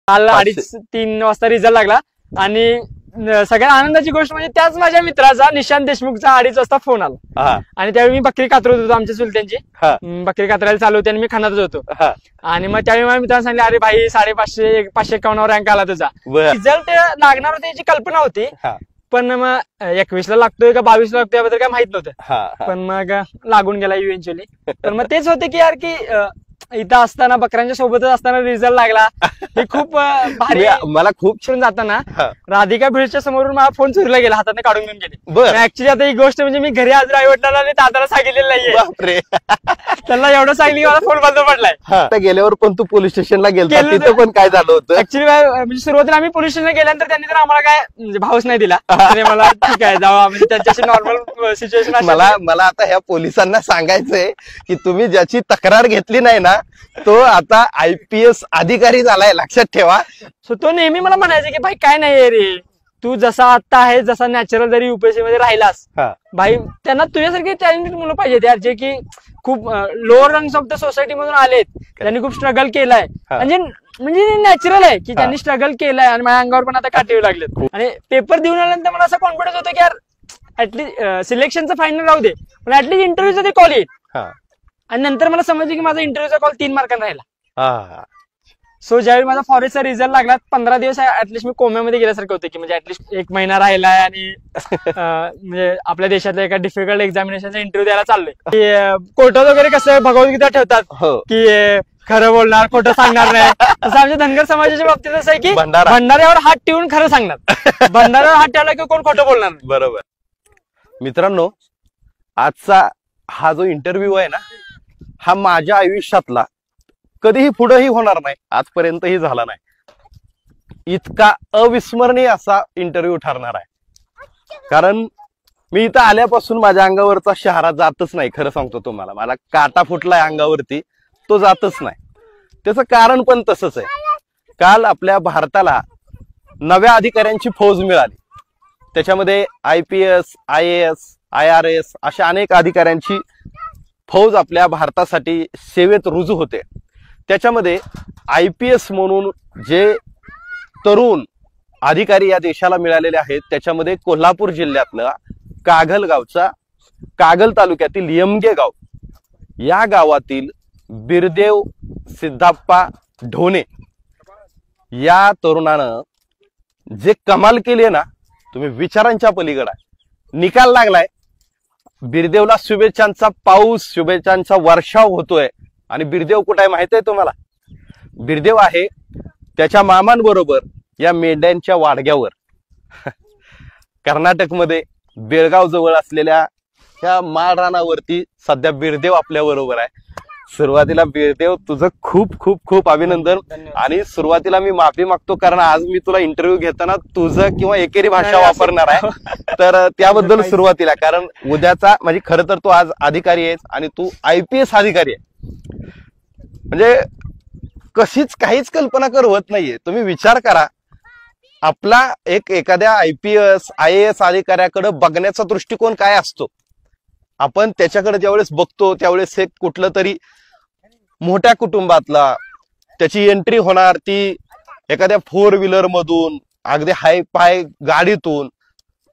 काल 2:30-3 वाजता रिझल्ट लागला आणि सगळ्यात आनंदाची गोष्ट म्हणजे त्याच माझ्या मित्राचा निशांत देशमुखचा 2:30 वाजता फोन आला आणि त्यावेळी मी बकरी कातरत होतो आमच्या चुलत्यांची बकरी कातरायला चालू होती आणि मी खानातच होतो आणि मग त्यावेळी माझ्या मित्रांनी सांगितलं अरे भाई 550 551 रँक आला तुझा. रिझल्ट लागणार होते याची कल्पना होती पण मग 21 ला लागतोय का 22 ला लागतोय याबद्दल काय माहित नव्हतं पण मग लागून गेला इव्हेंच्युअली. पण मग तेच होते की यार की इथं असताना बकऱ्यांच्या सोबतच असताना रिझल्ट लागला हे खूप भारी. मला खूप छान जाताना राधिका भिडच्या समोरून मला फोन चोरीला गेला हाताने काढून घेऊन गेले. ऍक्च्युली आता ही गोष्ट म्हणजे मी घरी आज आई-वडिलांना आणि दादाला सांगितलेलं नाहीये. त्यांना एवढं सांगितलं की मला फोन बंद पडलाय. गेल्यावर पण तू पोलीस स्टेशनला गेला तिथं पण काय झालं होतं ऍक्च्युली म्हणजे सुरुवातीला आम्ही पोलीस स्टेशनला गेल्यानंतर त्यांनी तर आम्हाला काय म्हणजे भावच नाही दिला. मला ठीक आहे जावा म्हणजे त्यांच्याशी नॉर्मल सिच्युएशन. मला आता ह्या पोलिसांना सांगायचंय की तुम्ही ज्याची तक्रार घेतली नाही ना तो आता IPS अधिकारी झालाय लक्षात ठेवा. सो तो नेहमी मला म्हणायचा की भाई काय नाही रे तू जसा आता आहे जसा नॅचरल जरी UPSC मध्ये राहिलास भाई त्यांना तुझ्यासारखे टॅलेंटेड मुलं पाहिजेत यार जे की खूप lower rungs of the society मधून आलेत त्यांनी खूप स्ट्रगल केलाय म्हणजे नॅचरल आहे की त्यांनी स्ट्रगल केलाय आणि माझ्या अंगावर पण आता काटे लागलेत. आणि पेपर देऊन आल्यानंतर मला असं कॉन्फिडन्स होतं की यार ऍटलीस्ट सिलेक्शनचं फायनल राहू दे पण ऍटलीस्ट इंटरव्ह्यूचं ते कॉल येईल. आणि नंतर मला समजलं की माझा इंटरव्ह्यूचा कॉल 3 मार्कांना राहिला. सो ज्यावेळी माझा फॉरेस्टचा रिझल्ट लागला 15 दिवस ऍटलीस्ट मी कोम्यामध्ये गेल्यासारखं होतं की म्हणजे ऍटलीस्ट 1 महिना राहिलाय आणि म्हणजे आपल्या देशातल्या एका डिफिकल्ट एक्झामिनेशनचा इंटरव्ह्यू द्यायला चाललोय. कोर्टात वगैरे कसं भगवद्गीता ठेवतात की खरं बोलणार खोटं सांगणार नाही तसं आमच्या धनगर समाजाच्या बाबतीत असं आहे की भंडाऱ्यावर हात ठेवून खरं सांगणार भंडाऱ्यावर हात ठेवला की कोण खोटं बोलणार नाही. बरोबर. मित्रांनो आजचा हा जो इंटरव्ह्यू आहे ना हा माझ्या आयुष्यातला कधीही पुढेही होणार नाही आजपर्यंतही झाला नाही इतका अविस्मरणीय असा इंटरव्ह्यू ठरणार आहे. कारण मी इथं आल्यापासून माझ्या अंगावरचा शहारा जातच नाही. खरं सांगतो तुम्हाला मला काटा फुटलाय अंगावरती तो जातच नाही. त्याचं कारण पण तसंच आहे. काल आपल्या भारताला नव्या अधिकाऱ्यांची फौज मिळाली. त्याच्यामध्ये IPS IAS IRS अशा अनेक अधिकाऱ्यांची फौज आपल्या भारतासाठी सेवेत रुजू होते. त्याच्यामध्ये IPS म्हणून जे तरुण अधिकारी या देशाला मिळालेले आहेत त्याच्यामध्ये कोल्हापूर जिल्ह्यातला कागल गावचा कागल तालुक्यातील यमगे गाव या गावातील बिरदेव सिद्धप्पा ढोणे या तरुणानं जे कमाल केली ना तुम्ही विचारांच्या पलीकडे निकाल लागलाय. बिरदेवला शुभेच्छांचा पाऊस शुभेच्छांचा वर्षाव होतोय. आणि बिरदेव कुठे आहे माहित आहे तुम्हाला? बिरदेव आहे त्याच्या मामांबरोबर या मेंढ्यांच्या वाडग्यावर कर्नाटकमध्ये बेळगाव जवळ असलेल्या त्या माळरानावरती सध्या बिरदेव आपल्या बरोबर आहे. सुरुवातीला बिरदेव तुझं खूप खूप खूप अभिनंदन. आणि सुरुवातीला मी माफी मागतो कारण आज मी तुला इंटरव्ह्यू घेताना तुझं किंवा एकेरी भाषा वापरणार आहे तर त्याबद्दल सुरुवातीला कारण उद्याचा म्हणजे खरं तर तू आज अधिकारी आहेस आणि तू IPS अधिकारी आहे म्हणजे कशीच काहीच कल्पना करवत नाहीये. तुम्ही विचार करा आपला एखाद्या IPS IAS अधिकाऱ्याकडे बघण्याचा दृष्टिकोन काय असतो. आपण त्याच्याकडे ज्यावेळेस बघतो त्यावेळेस एक कुठलं तरी मोठ्या कुटुंबातला त्याची एंट्री होणार ती एखाद्या 4 व्हीलर मधून अगदी हाय पाय गाडीतून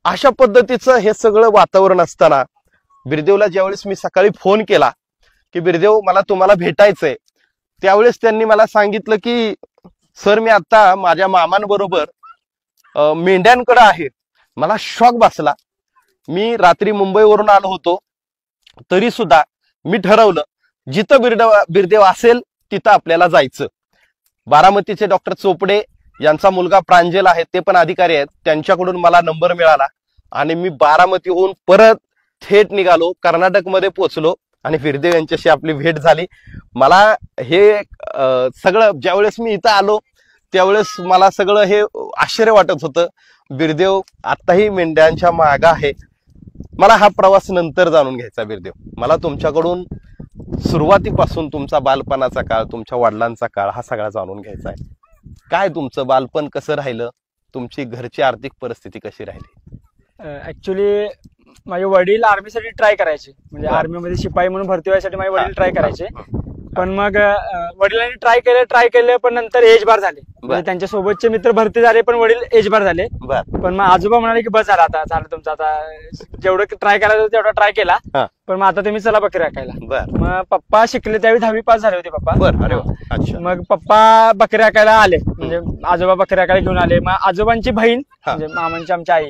अशा पद्धतीचं हे सगळं वातावरण असताना बिरदेवला ज्यावेळेस मी सकाळी फोन केला की बिरदेव मला तुम्हाला भेटायचंय त्यावेळेस त्यांनी मला सांगितलं की सर मी आता माझ्या मामांबरोबर मेंढ्यांकडे आहे. मला शॉक बसला. मी रात्री मुंबईवरून आलो होतो तरी सुद्धा मी ठरवलं जिथं बिरदेव असेल तिथं आपल्याला जायचं. बारामतीचे डॉक्टर चोपडे यांचा मुलगा प्रांजल आहे ते पण अधिकारी आहेत त्यांच्याकडून मला नंबर मिळाला आणि मी बारामतीहून परत थेट निघालो कर्नाटकमध्ये पोहोचलो आणि बिरदेव यांच्याशी आपली भेट झाली. मला हे सगळं ज्यावेळेस मी इथं आलो त्यावेळेस मला सगळं हे आश्चर्य वाटत होतं. बिरदेव आताही मेंढ्यांच्या मागं आहे. मला हा प्रवास नंतर जाणून घ्यायचा बिरदेव. मला तुमच्याकडून सुरुवातीपासून तुमचा बालपणाचा काळ तुमच्या वडिलांचा काळ हा सगळा जाणून घ्यायचा आहे. काय तुमचं बालपण कसं राहिलं तुमची घरची आर्थिक परिस्थिती कशी राहिली? ऍक्च्युली माझे वडील आर्मीसाठी ट्राय करायचे म्हणजे आर्मीमध्ये शिपाई म्हणून भरती व्हायसाठी माझे वडील ट्राय करायचे पण मग वडिलांनी ट्राय केलं पण नंतर एज बार झाले. म्हणजे त्यांच्या सोबतचे मित्र भरती झाले पण वडील एज बार झाले. पण मग आजोबा म्हणाले की बस झाला आता, झालं तुमचं आता, जेवढं ट्राय करायचं तेवढा ट्राय केला, पण मग आता तुम्ही चला बकरी राखायला. मग पप्पा शिकले त्यावेळी 10वी पास झाले होते पप्पा. मग पप्पा बकरी राखायला आले, म्हणजे आजोबा बकरी राखायला घेऊन आले. मग आजोबांची बहीण म्हणजे मामांची आमची आई,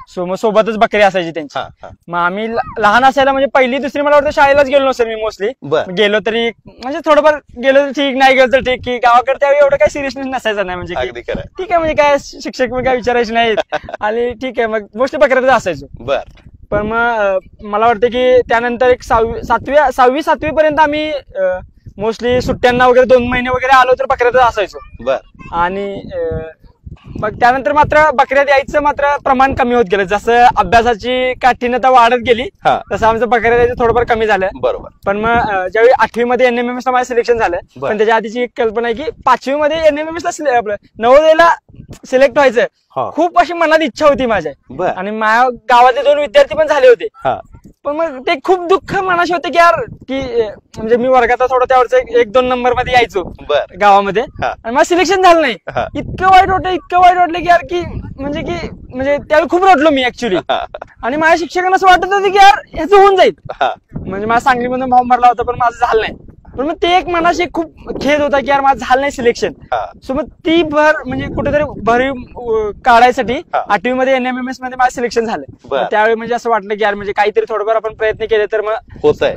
सो मग सोबतच बकरी असायची त्यांची. मग आम्ही लहान असायला म्हणजे पहिली दुसरी मला वाटतं शाळेलाच गेलो नसेल मी मोस्टली. गेलो तरी म्हणजे थोडंफार गेलो तर ठीक, नाही गेलो तर ठीक, की गावाकडे त्यावेळी एवढं काही सिरियसनेस नसायचं नाही, म्हणजे ठीक आहे म्हणजे काय शिक्षक मग काय विचारायचे नाहीत आणि ठीक आहे, मग मोस्टली बकऱ्यातच असायचो. पण मग मला वाटतं की त्यानंतर एक 6वी 7वी पर्यंत आम्ही मोस्टली सुट्ट्यांना वगैरे 2 महिने वगैरे आलो तर बकऱ्यातच असायचो. आणि मग त्यानंतर मात्र बकऱ्यात यायचं मात्र प्रमाण कमी होत गेलं. जसं अभ्यासाची काठीण्यता वाढत गेली तसं आमचं बकऱ्यात यायचं थोडंफार कमी झालं. बरोबर. पण मग ज्यावेळी 8वी मध्ये NMMS ला माझं सिलेक्शन झालं, पण त्याच्या आधीची एक कल्पना आहे की 5वी मध्ये NMMS ला आपलं नवोदयला सिलेक्ट व्हायचं खूप अशी मनात इच्छा होती माझ्या. आणि माझ्या गावातले 2 विद्यार्थी पण झाले होते. पण मग ते खूप दुःख मनाशी होते की यार की म्हणजे मी वर्गात थोडं त्यावरच 1-2 नंबर मध्ये यायचो गावामध्ये आणि मला सिलेक्शन झालं नाही. इतकं वाईट वाटलं की यार की म्हणजे त्यावेळी खूप रडलो मी ऍक्च्युली. आणि माझ्या शिक्षकांना असं वाटत होतं की यार ह्याचं होऊन जाईल, म्हणजे मला सांगलीमधून फॉर्म भरला होता पण माझं झालं नाही. पण मग ते एक मनाशी खूप खेद होता की यार माझं झालं नाही सिलेक्शन. सो मग ती म्हणजे कुठेतरी भरी काढायसाठी 8वी मध्ये NMMS मध्ये माझं सिलेक्शन झालं. त्यावेळी म्हणजे असं वाटलं की यार म्हणजे काहीतरी थोडंफार आपण प्रयत्न केले तर मग होत आहे.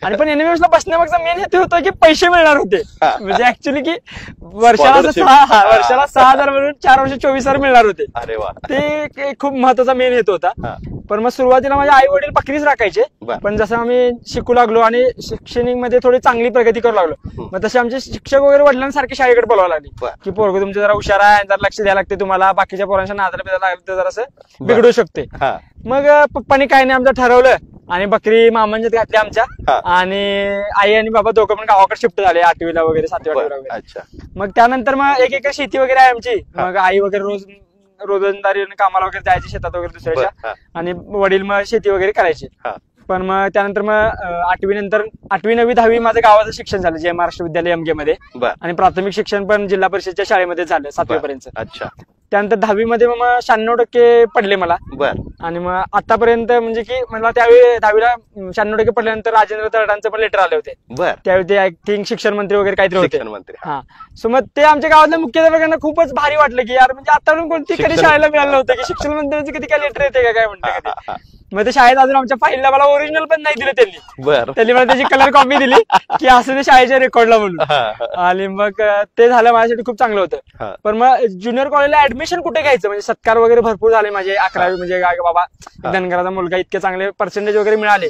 आणि पण NMMS ला बसण्यामागचा मेन हेतू होता की पैसे मिळणार होते, म्हणजे ऍक्च्युली की वर्षाला 6,000 म्हणून 4 वर्ष 24,000 मिळणार होते. ते खूप महत्वाचा मेन हेतू होता. पण मग सुरुवातीला माझे आई वडील बकरीच राखायचे, पण जसं आम्ही शिकू लागलो आणि शैक्षणिक मध्ये थोडी चांगली प्रगती करू लागलो, मग तसे आमचे शिक्षक वगैरे वडिलांसारखे शाळेकडे बोलावं लागले की पोरगं तुमचं जरा हुशार आहे, जरा लक्ष द्यायला लागते तुम्हाला, बाकीच्या पोरांच्या नादाला बिदाला लागलं तर जरासं बिघडू शकते. मग पप्पानी काय नाही आमचं ठरवलं आणि बकरी मामांच्यात घातली आमच्या. आणि आई आणि बाबा दोघं पण गावाकडे शिफ्ट झाले 8वीला वगैरे 7वी 8वीला वगैरे. मग त्यानंतर मग एक एकर शेती वगैरे आहे आमची. मग आई वगैरे रोजंदारी कामाला वगैरे जायचे शेतात वगैरे दुसऱ्याच्या, आणि वडील मग शेती वगैरे करायचे. पण मग त्यानंतर मग 8वी नंतर 8वी 9वी 10वी माझं गावाचं शिक्षण झालं जय महाराष्ट्र विद्यालय MG मध्ये. आणि प्राथमिक शिक्षण पण जिल्हा परिषदच्या शाळेमध्ये झालं 7वी पर्यंत. त्यानंतर 10वी मध्ये मग 96% पडले मला. आणि मग आतापर्यंत म्हणजे की मला त्यावेळी 10वीला 96% पडल्यानंतर राजेंद्र तरडांचं पण लेटर आले होते. त्यावेळी ते आय थिंक शिक्षण मंत्री वगैरे काहीतरी होते. हा, सो मग ते आमच्या गावातल्या मुख्याध्यापकांना खूपच भारी वाटलं की यार म्हणजे आतापर्यंत कोणती कधी शाळेला मिळालं होतं की शिक्षण मंत्र्यांचं कधी काय लेटर येते का काय म्हणते कधी. मग ते शाळेत अजून आमच्या फाईलला मला ओरिजिनल पण नाही दिलं त्यांनी मला त्याची कलर कॉपी दिली की असं ते शाळेच्या रेकॉर्डला म्हणून. आणि मग ते झालं माझ्यासाठी खूप चांगलं होतं. पण मग ज्युनियर कॉलेजला ऍडमिशन कुठे घ्यायचं, म्हणजे सत्कार वगैरे भरपूर झाले माझे 11वी, म्हणजे बाबा धनगराचा मुलगा इतके चांगले पर्सेंटेज वगैरे मिळाले.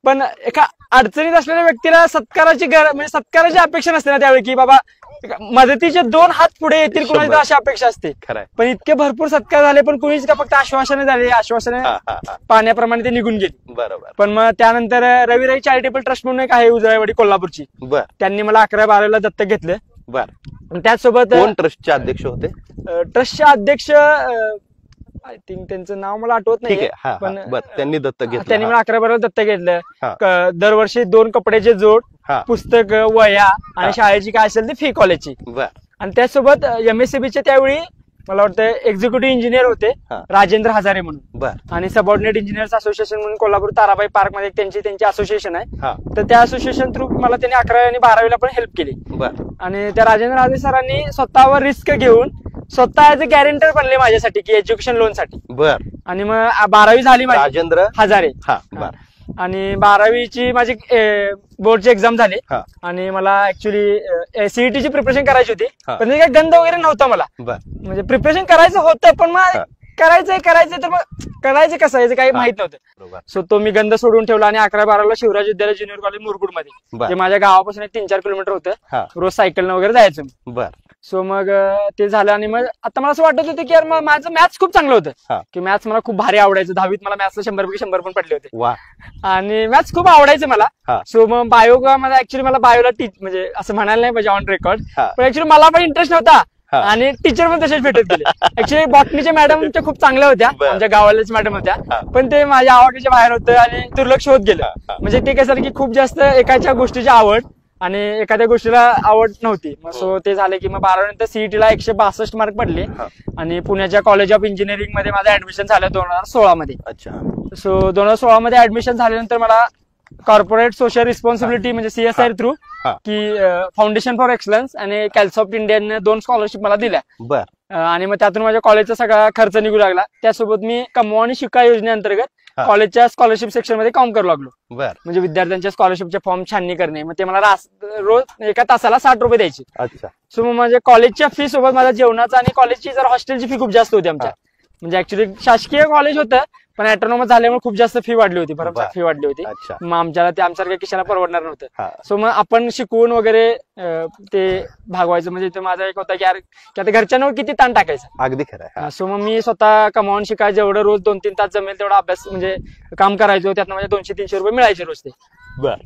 पण एका अडचणीत असलेल्या व्यक्तीला सत्काराची म्हणजे सत्काराची अपेक्षा नसते ना त्यावेळी की बाबा मदतीचे 2 हात पुढे येतील कुणाची अशी अपेक्षा असते. पण इतके भरपूर सत्कार झाले पण कुणीच का फक्त आश्वासने झाले, आश्वासने पाण्याप्रमाणे ते निघून गेली. बरोबर. पण मग त्यानंतर रविराई चॅरिटेबल ट्रस्ट म्हणून एक आहे उजळाईवाडी कोल्हापूरची, त्यांनी मला 11-12ला दत्तक घेतलं. त्याचसोबत कोण ट्रस्टचे अध्यक्ष होते? ट्रस्टचे अध्यक्ष आय थिंक त्यांचं नाव मला आठवत नाही, पण त्यांनी दत्तक घेतलं. त्यांनी मला 11-12 दत्तक घेतलं. दरवर्षी 2 कपड्याचे जोड, पुस्तक, वह्या आणि शाळेची काय असेल ती फी कॉलेजची. आणि त्याचसोबत MSCBचे त्यावेळी मला वाटतं एक्झिक्युटिव्ह इंजिनियर होते राजेंद्र हजारे म्हणून, आणि सबऑर्डिनेट इंजिनियर्स असोसिएशन म्हणून कोल्हापूर ताराबाई पार्क मध्ये त्यांची असोसिएशन आहे. तर त्या असोसिएशन थ्रू मला त्यांनी 11वी आणि 12वीला पण हेल्प केली. आणि त्या राजेंद्र हजारे सरांनी स्वतःवर रिस्क घेऊन स्वतः ऍज अ गॅरेंटर बनले माझ्यासाठी की एज्युकेशन लोन साठी. आणि मग 12वी झाली माझी. राजेंद्र हजारे. आणि 12वीची माझी बोर्डची एक्झाम झाली आणि मला ऍक्च्युली CETची प्रिपरेशन करायची होती, पण काही गंध वगैरे नव्हता मला. म्हणजे प्रिपरेशन करायचं होतं पण मग करायचंय तर मग करायचं कसं याचं काही माहित नव्हतं. सो तो मी गंध सोडून ठेवला आणि 11-12ला शिवराज विद्यालय ज्युनियर कॉलेज मुरगुड मध्ये, जे माझ्या गावापासून 3-4 किलोमीटर होतं. रोज सायकलनं वगैरे जायचं. सो मग ते झालं. आणि मग आता मला असं वाटत होतं की यार माझं मॅथ्स खूप चांगलं होतं, की मॅथ्स मला खूप भारी आवडायचं. 10वीत मला मॅथ्सला 100 पण पडले होते आणि मॅथ्स खूप आवडायचं मला. सो मग बायो मला ऍक्च्युली मला बायोला म्हणजे असं म्हणायला नाही पाहिजे ऑन रेकॉर्ड, पण ऍक्च्युली मला पण इंटरेस्ट नव्हता आणि टीचर पण तसेच भेटत गेले. ऍक्च्युली बॉटनीच्या मॅडम खूप चांगल्या होत्या, आमच्या गावालाच मॅडम होत्या, पण ते माझ्या आवडीच्या बाहेर होतं आणि दुर्लक्ष होत गेलं. म्हणजे ते कसं की खूप जास्त एकाच्या गोष्टीची आवड आणि एखाद्या गोष्टीला आवड नव्हती. मग सो ते झाले की मग 12वी नंतर सीईटीला 162 मार्क पडले आणि पुण्याच्या कॉलेज ऑफ इंजिनिअरिंग मध्ये माझं ऍडमिशन झालं 2016 मध्ये. अच्छा. सो 2016 मध्ये ऍडमिशन झाल्यानंतर मला कॉर्पोरेट सोशल रिस्पॉन्सिबिलिटी म्हणजे CSR थ्रू की फाउंडेशन फॉर एक्सलन्स आणि कॅल्सॉफ्ट इंडियाने 2 स्कॉलरशिप मला दिल्या. बर. आणि मग त्यातून माझ्या कॉलेजचा सगळा खर्च निघू लागला. त्यासोबत मी कमवा आणि शिका योजनेअंतर्गत कॉलेजच्या स्कॉलरशिप सेक्शन मध्ये काम करू लागलो. बर. म्हणजे विद्यार्थ्यांच्या स्कॉलरशिपचे फॉर्म छाननी करणे. मग ते मला रोज एका तासाला 60 रुपये द्यायचे. अच्छा. सो मग माझ्या कॉलेजच्या फी सोबत माझ्या जेवणाचा आणि कॉलेजची जर हॉस्टेलची फी खूप जास्त होती आमच्या. म्हणजे ऍक्च्युली शासकीय कॉलेज होतं पण ऑटोनॉमस झाल्यामुळे खूप जास्त फी वाढली होती, भरपूर फी वाढली होती. मग आमच्याला ते आमच्यासारख्या किशाला परवडणार नव्हतं. सो मग आपण शिकवून वगैरे ते भागवायचं. म्हणजे ते माझा एक होता की यार की आता घरच्यांवर किती ताण टाकायचं. अगदी खरं. सो मग मी स्वतः कमावून शिकाय जेवढं रोज 2-3 तास जमेल तेवढा अभ्यास म्हणजे काम करायचो. त्यातनं म्हणजे 200-300 रुपये मिळायचे रोज ते.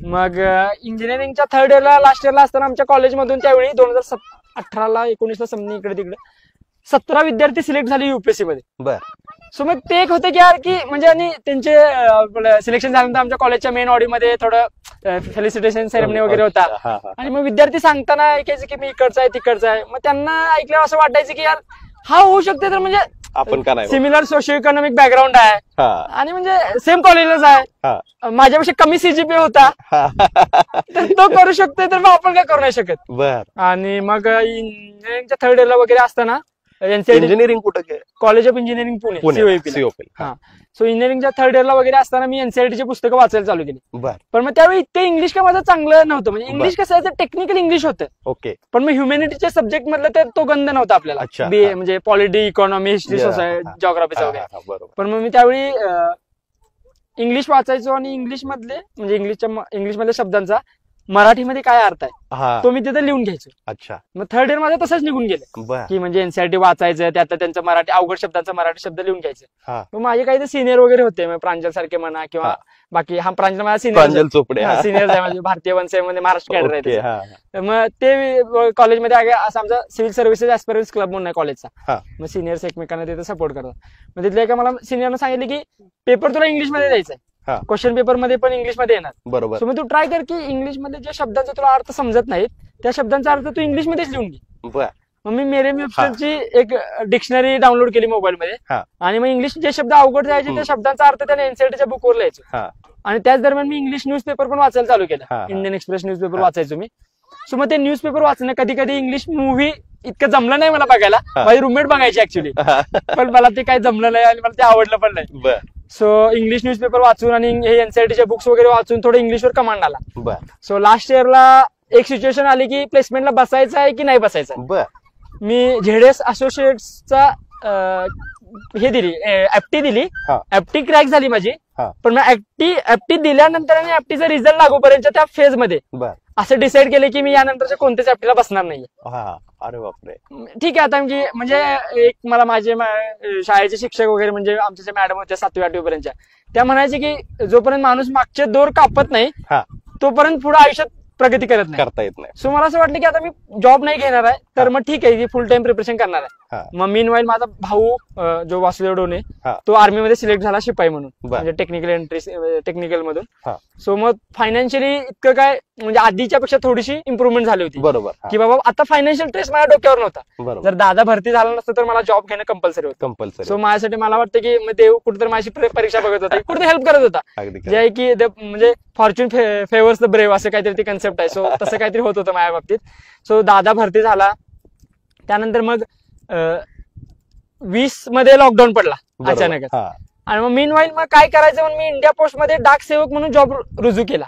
मग इंजिनिअरिंगच्या 3rd इयरला लास्ट इयरला असताना आमच्या कॉलेजमधून त्यावेळी 2018ला 19ला समजा इकडे तिकडे 17 विद्यार्थी सिलेक्ट झाले युपीएससी मध्ये. बर. सो मग ते एक होतं की यार की म्हणजे आणि त्यांचे सिलेक्शन झाल्यानंतर आमच्या कॉलेजच्या मेन ऑडीमध्ये थोडं फेलिसिटेशन सेरेमनी वगैरे होता. आणि मग विद्यार्थी सांगताना ऐकायचे की मी इकडचा आहे तिकडचा आहे. मग त्यांना ऐकल्यावर असं वाटायचं की यार हा होऊ शकते तर म्हणजे आपण का नाही, सिमिलर सोशिओ इकॉनॉमिक बॅकग्राऊंड आहे आणि म्हणजे सेम कॉलेजलाच आहे, माझ्यापेक्षा कमी CGPA होता तर तो करू शकतोय तर मग आपण काय करू नाही शकत. आणि मग इंजिनिअरिंगच्या 3rd इयरला वगैरे असताना इंजिनिअरिंग कुठं college of engineering Pune COEP. So इंजिनिअरिंगच्या 3rd इयरला वगैरे असताना मी NCERTची पुस्तकं वाचायला चालू केली. पण मग त्यावेळी इतकं इंग्लिश का माझं चांगलं नव्हतं. म्हणजे इंग्लिश कसं आहे टेक्निकल इंग्लिश होतं. ओके. पण मग ह्युमॅनिटीच्या सब्जेक्ट मधलं तर तो गंध नव्हता आपल्याला. BA म्हणजे पॉलिटी, इकॉनॉमी, हिस्ट्री, सोसायटी, जॉग्राफीचा वगैरे. पण मग मी त्यावेळी इंग्लिश वाचायचो आणि इंग्लिश मधल्या शब्दांचा मराठीमध्ये काय अर्थ आहे तो मी तिथे लिहून घ्यायचो. अच्छा. मग 3rd इयर माझं तसंच निघून गेलं की म्हणजे NCERT वाचायचं, त्यातलं त्यांचं मराठी अवघड शब्दांचा मराठी शब्द लिहून घ्यायचं. मग माझे काही सिनियर वगैरे होते, प्रांजल सारखे म्हणा किंवा बाकी प्रांजल माझा सिनियर आहे म्हणजे भारतीय वनसेवेमध्ये महाराष्ट्र कॅडर आहे. मग ते कॉलेजमध्ये असं आमचा सिव्हिल सर्व्हिसेस ऍस्पिरंट्स क्लब म्हणून आहे कॉलेजचा. मग सिनियर्स एकमेकांना तिथे सपोर्ट करतात. मग तिथल्या एका मला सिनियरनं सांगितलं की पेपर तुला इंग्लिशमध्ये द्यायचा आहे, क्वेश्चन पेपर मध्ये पण इंग्लिशमध्ये येणार. बरोबर. सो मग तू ट्राय कर की इंग्लिशमध्ये ज्या शब्दांचा तुला अर्थ समजत नाहीत त्या शब्दांचा अर्थ तू इंग्लिशमध्येच लिहून घे. मग मी मेरे वेबसाईटची एक डिक्शनरी डाउनलोड केली मोबाईलमध्ये आणि मग इंग्लिश जे शब्द अवघड जायचे त्या शब्दांचा अर्थ त्याने NCERTच्या बुकवर लिहायचो. आणि त्याच दरम्यान मी इंग्लिश न्यूजपेपर पण वाचायला चालू केलं. इंडियन एक्सप्रेस न्यूजपेपर वाचायचो मी. सो मग ते न्यूजपेपर वाचणं, कधी कधी इंग्लिश मूव्ही इतकं जमलं नाही मला बघायला, माझी रूममेट बघायची ऍक्च्युली, पण मला ते काही जमलं नाही आणि मला ते आवडलं पण नाही. सो इंग्लिश न्यूजपेपर वाचून आणि हे NCERTच्या बुक्स वगैरे वाचून थोडं इंग्लिशवर कमांड आला. सो लास्ट इयरला एक सिच्युएशन आली की प्लेसमेंटला बसायचं आहे की नाही बसायचं. मी ZS असोसिएट्सचा हे दिली, FT दिली. FT क्रॅक झाली माझी. पण मग FT दिल्यानंतर आणि FTचा रिझल्ट लागूपर्यंत त्या फेज मध्ये असं डिसाईड केलं की मी यानंतरच्या कोणत्याच FTला बसणार नाहीये. अरे बापरे. ठीक आहे. आता म्हणजे एक मला माझे शाळेचे शिक्षक वगैरे म्हणजे आमच्या ज्या मॅडम होत्या 7वी 8वी पर्यंतच्या, त्या म्हणायचे की जोपर्यंत माणूस मागचे दोर कापत नाही तोपर्यंत पुढे आयुष्यात प्रगती करत नाही. सो मला असं वाटलं की आता मी जॉब नाही घेणार आहे तर मग ठीक आहे, फुल टाइम प्रिपरेशन करणार आहे. मग मीनवाईल माझा भाऊ जो वासुदेव डोने तो आर्मीमध्ये सिलेक्ट झाला शिपाई म्हणून, म्हणजे टेक्निकल मधून. सो मग फायनान्शियली इतकं काय म्हणजे आधीच्या पेक्षा थोडीशी इम्प्रुव्हमेंट झाली होती. बरोबर. की बाबा आता फायनान्शियल स्ट्रेस माझ्या डोक्यावर नव्हता. जर दादा भरती झाला नसतं तर मला जॉब घेणं कंपल्सरी होतं. सो माझ्यासाठी मला वाटतं की देव कुठेतरी माझी परीक्षा बघत होता, कुठे हेल्प करत होता, जे आहे की म्हणजे फॉर्च्यून फेवर्स द ब्रेव्ह असं काहीतरी ती कन्सेप्ट आहे. सो तसं काहीतरी होत होतं माझ्या बाबतीत. सो दादा भरती झाला. त्यानंतर मग 20 मध्ये लॉकडाऊन पडला अचानक. आणि मग मीनवाईल मग काय करायचं म्हणून मी इंडिया पोस्ट मध्ये डाक सेवक म्हणून जॉब रुजू केला.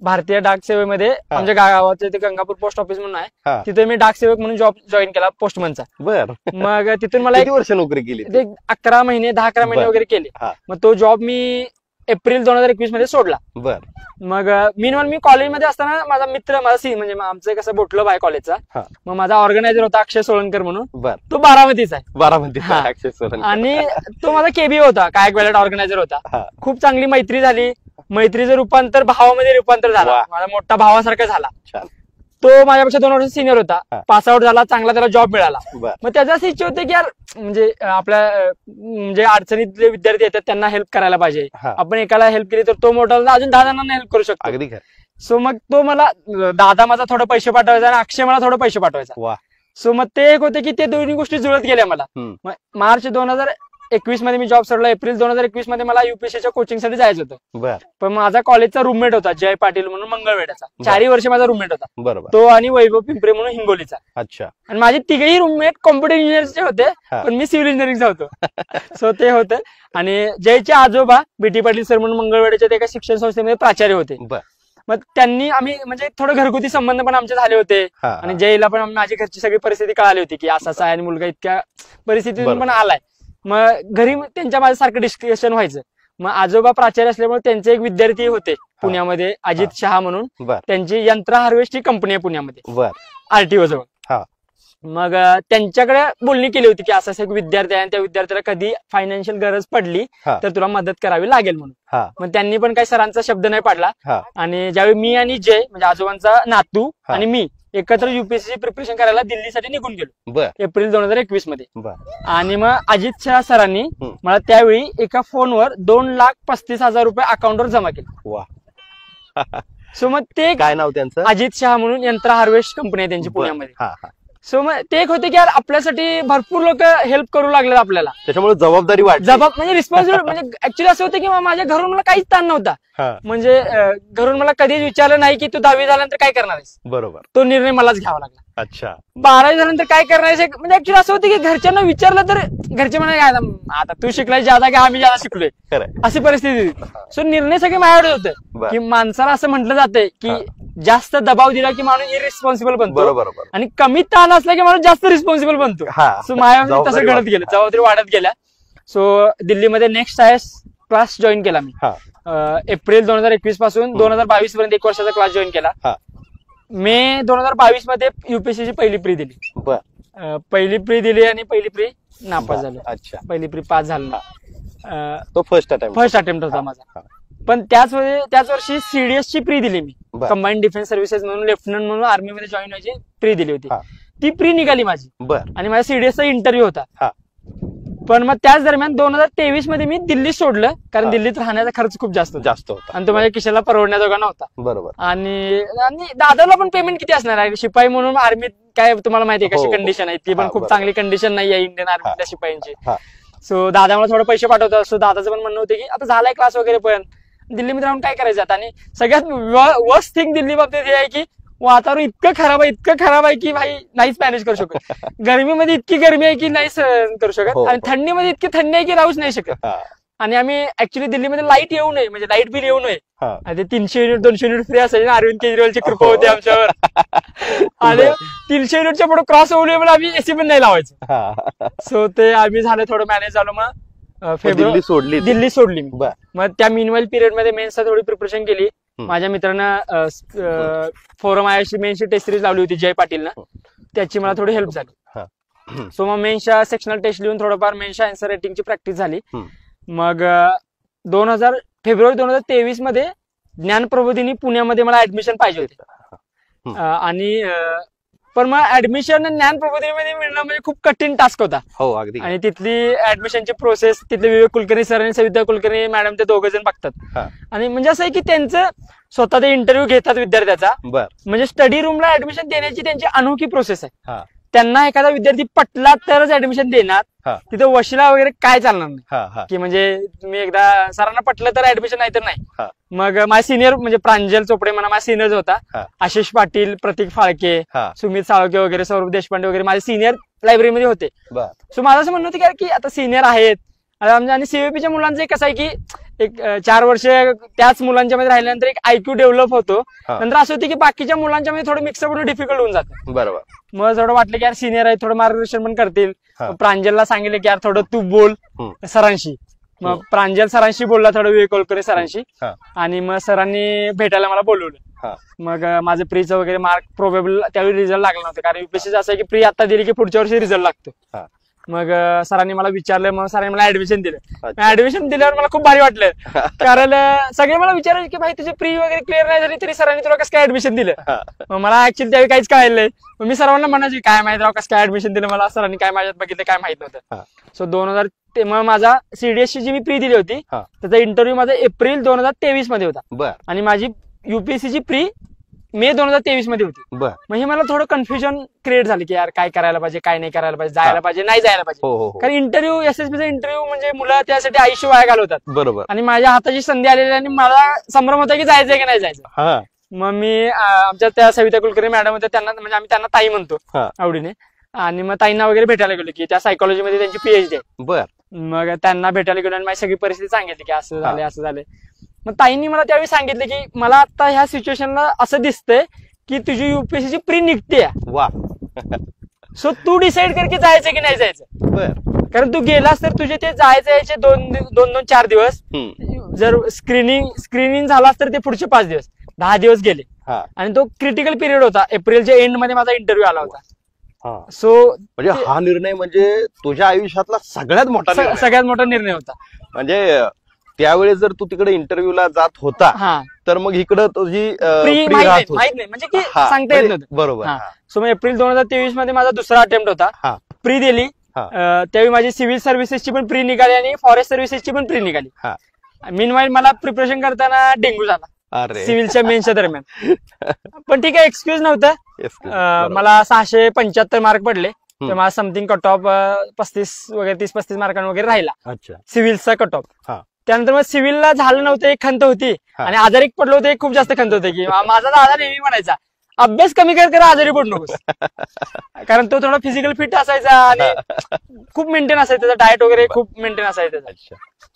भारतीय डाक सेवेमध्ये आमच्या गावाचे ते गंगापूर पोस्ट ऑफिस म्हणून आहे, तिथे मी डाक सेवक म्हणून जॉब जॉईन केला पोस्टमनचा. मग तिथून मला 1 वर्ष नोकरी केली, 11 महिने 10-11 महिने वगैरे केले. मग तो जॉब मी एप्रिल 2021 मध्ये सोडला. मग मीनवाल मी कॉलेजमध्ये असताना माझा मित्र म्हणजे आमचं कसं बोटलब आहे कॉलेजचा, मग माझा ऑर्गनायझर होता अक्षय सोळंकर म्हणून, तो बारामतीचा आहे. आणि तो माझा KB होता, कायक वॅलेट ऑर्गनायझर होता. खूप चांगली मैत्री झाली. मैत्रीचं रूपांतर भावामध्ये रूपांतर झाला, माझा मोठा भावासारखा झाला. तो माझ्यापेक्षा 2 वर्ष सिनियर होता, पास आउट झाला, चांगला त्याला जॉब मिळाला. मग त्याचं असं इच्छा होते की यार म्हणजे आपल्या म्हणजे अडचणीतले विद्यार्थी येतात त्यांना हेल्प करायला पाहिजे. आपण एकाला हेल्प केली तर तो मोठा अजून 10 जणांना हेल्प करू शकतो. सो मग तो मला दादा माझा थोडं पैसे पाठवायचा आणि अक्षय मला थोडं पैसे पाठवायचा. वा. सो मग ते एक होते की ते दोन्ही गोष्टी जुळत गेल्या मला. मग मार्च 2021 मध्ये मी जॉब सोडला. एप्रिल 2021 मध्ये मला युपीएससीच्या कोचिंगसाठी जायचं होतं. पण माझा कॉलेजचा रूममेट होता जय पाटील म्हणून मंगळवेढ्याचा, 4 वर्ष माझा रूममेट होता. बरोबर. तो आणि वैभव पिंपरे म्हणून हिंगोलीचा. अच्छा. आणि माझे तिघेही रूममेट कॉम्प्युटर इंजिनिअरचे होते, पण मी सिव्हिल इंजिनिअरिंगचा होतो. सो ते होतं. आणि जयचे आजोबा बीटी पाटील सर म्हणून मंगळवेढ्याच्या एका शिक्षण संस्थेमध्ये प्राचार्य होते. मग त्यांनी आम्ही म्हणजे थोडं घरगुती संबंध पण आमचे झाले होते. आणि जयला पण माझी घरची सगळी परिस्थिती कळाली होती की असा आहे आणि मुलगा इतक्या परिस्थितीतून पण आलाय. मग घरी त्यांच्या माझ्यासारखं डिस्कशन व्हायचं. मग आजोबा प्राचार्य असल्यामुळे त्यांचे एक विद्यार्थी होते पुण्यामध्ये, अजित शहा म्हणून. त्यांची यंत्र हार्वेस्टची कंपनी आहे पुण्यामध्ये, आरटीओ जवळ. मग त्यांच्याकडे बोलणी केली होती की असं एक विद्यार्थी आहे आणि त्या विद्यार्थ्याला कधी फायनान्शियल गरज पडली तर तुला मदत करावी लागेल म्हणून. मग त्यांनी पण काही सरांचा शब्द नाही पाडला. आणि ज्यावेळी मी आणि जय म्हणजे आजोबांचा नातू आणि मी एकत्र युपीएससी प्रिपरेशन करायला दिल्लीसाठी निघून गेलो एप्रिल 2021 मध्ये. आणि मग अजित शहा सरांनी मला त्यावेळी एका फोनवर 2,35,000 रुपये अकाउंटवर जमा केले. सो मग ते काय नाव त्यांचं? अजित शहा म्हणून यंत्र हार्वेस्ट कंपनी आहे त्यांची पुण्यामध्ये. सो मग ते एक होते की यार आपल्यासाठी भरपूर लोक हेल्प करू लागले आपल्याला, त्याच्यामुळे जबाबदारी वाढली. म्हणजे रिस्पॉन्सिबिलिटी म्हणजे ऍक्च्युली असं होतं की माझ्या घरून मला काहीच ताण नव्हता. म्हणजे घरून मला कधीच विचारलं नाही की तू 10वी झाल्यानंतर काय करणार आहेस. बरोबर. तो निर्णय मलाच घ्यावा लागला. अच्छा. 12वी झाल्यानंतर काय करणार आहेस म्हणजे ऍक्च्युली असं होतं की घरच्यांना विचारलं तर घरचे म्हणाले आता तू शिकलाय ज्यादा की आम्ही ज्यादा शिकलोय, अशी परिस्थिती होती. सो निर्णय सगळे माझ्याकडे होते की माणसाला असं म्हटलं जातंय की जास्त दबाव दिला की माणूस इरिस्पॉन्सिबल बनतो आणि कमी ताण असला की माणूस जास्त रिस्पॉन्सिबल बनतो. सो माझ्या तसं घडत गेलं, जबाबदारी वाढत गेल्या. सो दिल्लीमध्ये नेक्स्ट आयएस क्लास जॉईन केला मी. एप्रिल 2021 पासून 2022 पर्यंत 1 वर्षाचा क्लास जॉईन केला. मे 2022 मध्ये युपीएससीची पहिली प्री दिली. पहिली प्री दिली आणि पहिली प्री नापास झालो. अच्छा. पहिली प्री पास झालो. तो फर्स्ट अटेम्प्ट होता माझा. पण त्याच वर्षी सीडीएस ची प्री दिली मी, कंबाईंड डिफेन्स सर्व्हिसेस म्हणून लेफ्टनंट म्हणून आर्मी मध्ये जॉईन व्हायची प्री दिली होती. ती प्री निघाली माझी आणि माझ्या सीडीएसचा इंटरव्ह्यू होता. पण मग त्याच दरम्यान 2023 मध्ये मी दिल्ली सोडलं कारण दिल्लीत राहण्याचा खर्च खूप जास्त होता आणि तो माझ्या खिशाला परवडण्याजोगा नव्हता. बरोबर. आणि दादाला पण पेमेंट किती असणार आहे, शिपाई म्हणून आर्मीत काय तुम्हाला माहिती आहे कशी कंडिशन आहे, ती पण खूप चांगली कंडिशन नाही आहे इंडियन आर्मीतल्या शिपाईंची. सो दादा मला थोडं पैसे पाठवतात. सो दादाचं पण म्हणणं होतं की आता झालाय क्लास वगैरे पण दिल्लीमध्ये राहून काय करायचं. आणि सगळ्यात वर्स्ट थिंग दिल्ली बाबतीत हे आहे की वातावरण इतकं खराब आहे की भाई नाहीच मॅनेज करू शकत. गरमीमध्ये इतकी गरमी आहे की नाही सहन करू शकत आणि थंडीमध्ये इतकी थंडी आहे की राहूच नाही शकत. आणि आम्ही ऍक्च्युली दिल्लीमध्ये लाईट येऊ नये म्हणजे लाईट बिल येऊ नये आणि 300 युनिट 200 युनिट फ्री असायचे. अरविंद केजरीवालची कृपा होती आमच्यावर. आणि 300 युनिटच्या पुढे क्रॉस होऊ नये आम्ही एसी पण नाही लावायचं. सो ते आम्ही झालं थोडं मॅनेज झालं. मग फेब्रुवारी दिल्ली सोडली मी. मग त्या मीनवाईल पिरियड मध्ये मेन्सचा थोडी प्रिपरेशन केली. माझ्या मित्रांना फोरम आयशी मेन्सची टेस्ट सिरीज लावली होती जय पाटीलनं, त्याची मला थोडी हेल्प झाली. सो मग मेन्सच्या सेक्शनल टेस्ट लिहून थोडंफार मेन्सच्या आन्सर रायटिंगची प्रॅक्टिस झाली. मग फेब्रुवारी 2023 मध्ये ज्ञानप्रबोधिनी पुण्यामध्ये मला ऍडमिशन पाहिजे होते. आणि पण मग ऍडमिशन ज्ञानप्रबोधिनीमध्ये मिळणं म्हणजे खूप कठीण टास्क होता. हो अगदी. आणि तिथली ऍडमिशनची प्रोसेस तिथले विवेक कुलकर्णी सर आणि सविता कुलकर्णी मॅडम ते 2 जण बघतात. आणि म्हणजे असं आहे की त्यांचं स्वतः ते इंटरव्ह्यू घेतात विद्यार्थ्याचा. म्हणजे स्टडी रूमला ऍडमिशन देण्याची त्यांची अनोखी प्रोसेस आहे. त्यांना एखादा विद्यार्थी पटला तरच ऍडमिशन देणार. तिथे वशिला वगैरे काय चालणार नाही की म्हणजे तुम्ही एकदा सरांना पटलं तर ऍडमिशन नाही तर नाही. मग माझे सिनियर म्हणजे प्रांजल चोपडे म्हणा माझा सिनियर होता, आशिष पाटील, प्रतीक फाळके, सुमित साळके वगैरे, सौरभ देशपांडे वगैरे माझे सिनियर लायब्ररीमध्ये होते. सो माझं असं म्हणणं होतं की आता सिनियर आहेत. आणि सीव्हीपीच्या मुलांचं कसं आहे की एक 4 वर्ष त्याच मुलांच्या मध्ये राहिल्यानंतर एक आयक्यू डेव्हलप होतो. नंतर असं होतं की बाकीच्या मुलांच्या मध्ये थोडं मिक्सअप होणं डिफिकल्ट होऊन जातं. बरोबर. मग थोडं वाटलं की यार सिनियर आहे, थोडं मार्गदर्शन पण करतील. प्रांजलला सांगितलं की यार थोडं तू बोल सरांशी. मग प्रांजल सरांशी बोलला थोडं विवेक कुलकर्णी सरांशी. आणि मग सरांनी भेटायला मला बोलवलं. मग माझं प्रीचं वगैरे मार्क प्रोबेबल त्यावेळी रिझल्ट लागला नव्हतं कारण युपीएससी असं आहे की प्री आता दिली की पुढच्या वर्षी रिझल्ट लागतो. मग सरांनी मला विचारलं, मग सरांनी मला ऍडमिशन दिलं. ऍडमिशन दिल्यावर मला खूप भारी वाटलं कारण सगळे मला विचारायचे की भाई तुझी प्री वगैरे क्लिअर नाही झाली तरी सरांनी तुला कसं काय ऍडमिशन दिलं. मग मला ऍक्च्युअली त्यावेळी काहीच कळलं नाही. मग मी सरांना म्हणायचे काय माहित राव कसं काय ऍडमिशन दिलं, मला सरांनी काय माझ्यात बघितलं काय माहित नव्हतं. सो 2000 मग माझा सीडीएसची जी मी प्री दिली होती त्याचा इंटरव्ह्यू माझा एप्रिल 2023 मध्ये होता. आणि माझी युपीएससीची प्री मे 2023 मध्ये होती. बर. म्हणजे मला थोडं कन्फ्युजन क्रिएट झालं की यार काय करायला पाहिजे, काय नाही करायला पाहिजे, जायला पाहिजे नाही जायला पाहिजे. हो हो कारण इंटरव्ह्यू एसएसबीचा इंटरव्ह्यू म्हणजे मुलं त्यासाठी आयुष्य वाया घालवतात. बरोबर. आणि माझ्या हाताची संधी आलेली आणि मला संभ्रम होता की जायचंय की नाही जायचं. मग मी आमच्या त्या सविता कुलकर्णी मॅडम होत्या, त्यांना म्हणजे आम्ही त्यांना ताई म्हणतो आवडीने. आणि मग ताईंना वगैरे भेटायला गेलो की त्या सायकोलॉजी मध्ये त्यांची पीएचडी आहे. बर. मग त्यांना भेटायला गेलो आणि माझी सगळी परिस्थिती सांगितली की असं झालंय असं झालंय. मग ताईंनी मला त्यावेळी सांगितलं की मला आता ह्या सिच्युएशनला असं दिसतंय की तुझी युपीएससीची प्री निघते. वा. सो तू डिसाईड कर की जायचं की नाही जायचं. बर. कारण तू गेलास तर तुझे ते जायचे यायचे 2-4 दिवस, जर स्क्रीनिंग झालास तर ते पुढचे 5 दिवस, 10 दिवस गेले. आणि तो क्रिटिकल पिरियड होता. एप्रिलच्या एंड मध्ये माझा इंटरव्ह्यू आला होता. सो म्हणजे हा निर्णय म्हणजे तुझ्या आयुष्यातला सगळ्यात मोठा निर्णय होता. म्हणजे त्यावेळेस जर तू तिकडे इंटरव्ह्यूला जात होता तर मग इकडे तुझी माहित नाही म्हणजे की सांगता येत नव्हतं. बरोबर. सो मग एप्रिल 2023 मध्ये माझा दुसरा अटेम्प्ट होता. प्री दिली. त्यावेळी माझी सिव्हिल सर्व्हिसेसची पण प्री निघाली आणि फॉरेस्ट सर्व्हिसेसची पण प्री निघाली. मीनवाईल मला प्रिपरेशन करताना डेंग्यू झाला सिव्हिलच्या मेन्सच्या दरम्यान. पण ठीक आहे, एक्सक्यूज नव्हतं. मला 675 मार्क पडले. तर मला समथिंग कट ऑफ 30-35 मार्कांवर वगैरे राहिला सिव्हिलचा कट ऑफ. त्यानंतर मग सिव्हिलला झालं नव्हतं, एक खंत होती. आणि आजारी पडलो होते, खूप जास्त खंत होते की माझा दादा नेहमी म्हणायचा अभ्यास कमी कर, आजारी पडू नकोस. कारण तो थोडा फिजिकल फिट असायचा आणि खूप मेंटेन असायचं, त्याचा डाएट वगैरे खूप मेंटेन असायचं.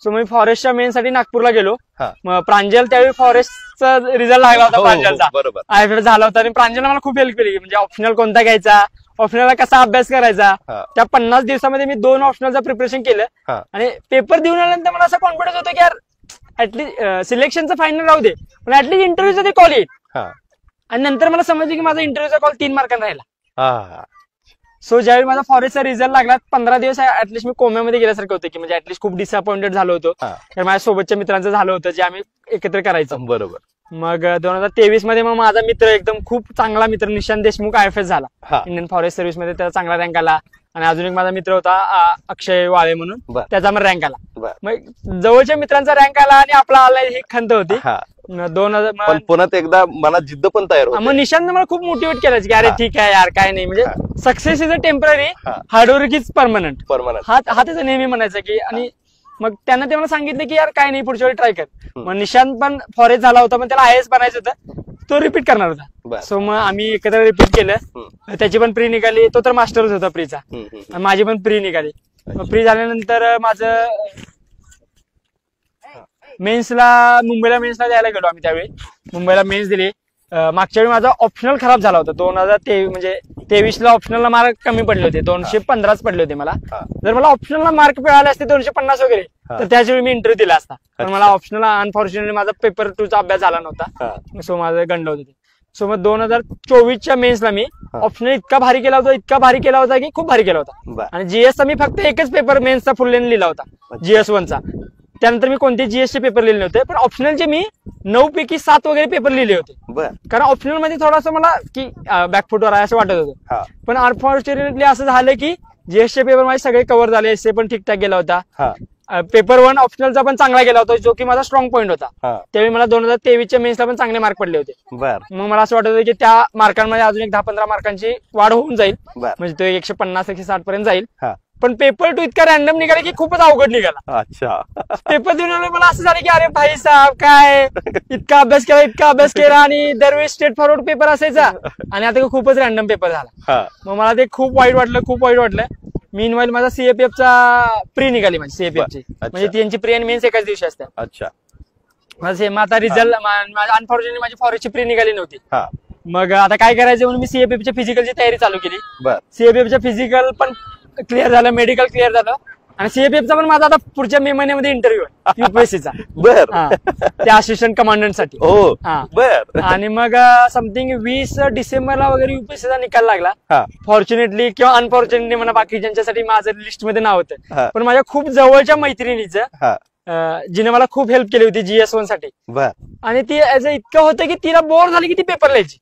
सो मी फॉरेस्टच्या मेन साठी नागपूरला गेलो. मग प्रांजल त्यावेळी फॉरेस्टचा रिझल्ट लागला होता प्रांजलचा, आयएफएड झाला होता. आणि प्रांजलने मला खूप हेल्प केली म्हणजे ऑप्शनल कोणता घ्यायचा, ऑप्शनलला कसा अभ्यास करायचा. त्या 50 दिवसामध्ये मी 2 ऑप्शनलचं प्रिपरेशन केलं. आणि पेपर देऊन आल्यानंतर मला असं कॉन्फिडन्स होतं की यार ऍटलीस्ट सिलेक्शनचं फायनल राहू दे, पण ऍटलीस्ट इंटरव्ह्यूचं ते कॉल येईल. आणि नंतर मला समजलं की माझा इंटरव्ह्यूचा कॉल 3 मार्कांना राहिला. सो ज्यावेळी माझा फॉरेस्टचा रिझल्ट लागला 15 दिवस ऍटलीस्ट मी कोम्यामध्ये गेल्यासारखं होतं की म्हणजे ऍटलीस्ट खूप डिसअपॉइंटेड झालो होतो. कारण माझ्या सोबतच्या मित्रांचं झालं होतं जे आम्ही एकत्र करायचं. बरोबर. मग 2023 मध्ये मग माझा मित्र एकदम खूप चांगला मित्र निशांत देशमुख आयएफएस झाला इंडियन फॉरेस्ट सर्व्हिस मध्ये, त्याचा चांगला रँक आला. आणि अजून एक माझा मित्र होता अक्षय वाळे म्हणून, त्याचा मग रँक आला. मग जवळच्या मित्रांचा रँक आला आणि आपला आला ही खंत होती. 2000 पुन्हा एकदा मला जिद्द पण तयार होती. मग निशांतने मला खूप मोटिवेट केलं की अरे ठीक आहे यार काय नाही, म्हणजे success is a temporary, hard work is permanent. हा त्याचा नेहमी म्हणायचा की. आणि मग त्यांना ते मला सांगितलं की यार काय नाही पुढच्या वेळी ट्राय कर. मग निशांत पण फॉरेस्ट झाला होता, पण त्याला आयएएस बनायचं होतं, तो रिपीट करणार होता. सो मग आम्ही एकत्र रिपीट केलं. त्याची पण प्री निघाली, तो तर मास्टरच होता प्रीचा, माझी पण प्री निघाली. मग प्री झाल्यानंतर माझं मुंबईला मेन्सला द्यायला गेलो आम्ही. त्यावेळी मुंबईला मेन्स दिली. मागच्या वेळी माझा ऑप्शनल खराब झाला होता. 2023 ला ऑप्शनलला मार्क कमी पडले होते, 215 पडले होते मला. जर मला ऑप्शनलला मार्क मिळाले असते 250 वगैरे तर त्याच्यावेळी मी इंटरव्ह्यू दिला असता. पण मला ऑप्शनल अनफॉर्च्युनेटली माझा पेपर 2 चा अभ्यास झाला नव्हता. सो माझं गंड होते. सो मग 2024च्या मेन्सला मी ऑप्शनल इतका भारी केला होता की खूप भारी केला होता. आणि जीएसचा मी फक्त एकच पेपर मेन्सचा फुल लेन लिहिला होता, GS 1चा. त्यानंतर मी कोणते जीएसचे पेपर लिहिले नव्हते, पण ऑप्शनलचे मी 9 पैकी 7 वगैरे पेपर लिहिले होते. कारण ऑप्शनल मध्ये थोडंसं मला की बॅकफुटवर आहे असं वाटत होतं. पण अनफॉर्च्युनेटली असं झालं की जीएसचे पेपर माझे सगळे कव्हर झाले, एसए पण ठीकठाक गेला होता. पेपर 1 ऑप्शनलचा पण चांगला गेला होता, जो की माझा स्ट्रॉंग पॉईंट होता. त्यावेळी मला 2023च्या मेन्सला पण चांगले मार्क पडले होते. मग मला असं वाटत होतं की त्या मार्कांमध्ये अजून एक 10-15 मार्कांची वाढ होऊन जाईल, म्हणजे तो 150-160 पर्यंत जाईल. पण पेपर 2 इतका रॅन्डम निघाला की खूपच अवघड निघाला. पेपर देऊन मला असं झालं की अरे भाई साहेब काय इतका अभ्यास केला आणि दरवेळी स्ट्रेट फॉरवर्ड पेपर असायचा आणि आता खूपच रॅन्डम पेपर झाला. मग मला ते खूप वाईट वाटलं. मीनवाईल माझा सीएपीएफचा प्री निघाली, माझी सीएपीएफची, म्हणजे त्यांची प्री आणि मेन्स एकाच दिवशी असतात. मग आता रिझल्ट अनफॉर्च्युनेटली माझी फॉरेस्टची प्री निघाली नव्हती. मग आता काय करायचं म्हणून मी सीएपीएफच्या फिजिकलची तयारी चालू केली. सीएपीएफच्या फिजिकल पण क्लिअर झालं, मेडिकल क्लिअर झालं. आणि सीएपीएफचा पण माझा आता पुढच्या मे महिन्यामध्ये इंटरव्ह्यू आहे युपीएससीचा. त्या असिस्टंट कमांडंट साठी. आणि मग समथिंग 20 डिसेंबरला वगैरे युपीएससीचा निकाल लागला. फॉर्च्युनेटली किंवा अनफॉर्च्युनेटली मला बाकी ज्यांच्यासाठी माझं लिस्ट मध्ये नाव होतं, पण माझ्या खूप जवळच्या मैत्रिणीचं जिने मला खूप हेल्प केली होती GS 1 साठी. आणि ती इतकं होतं की तिला बोर झाली की ती पेपर लिहायची.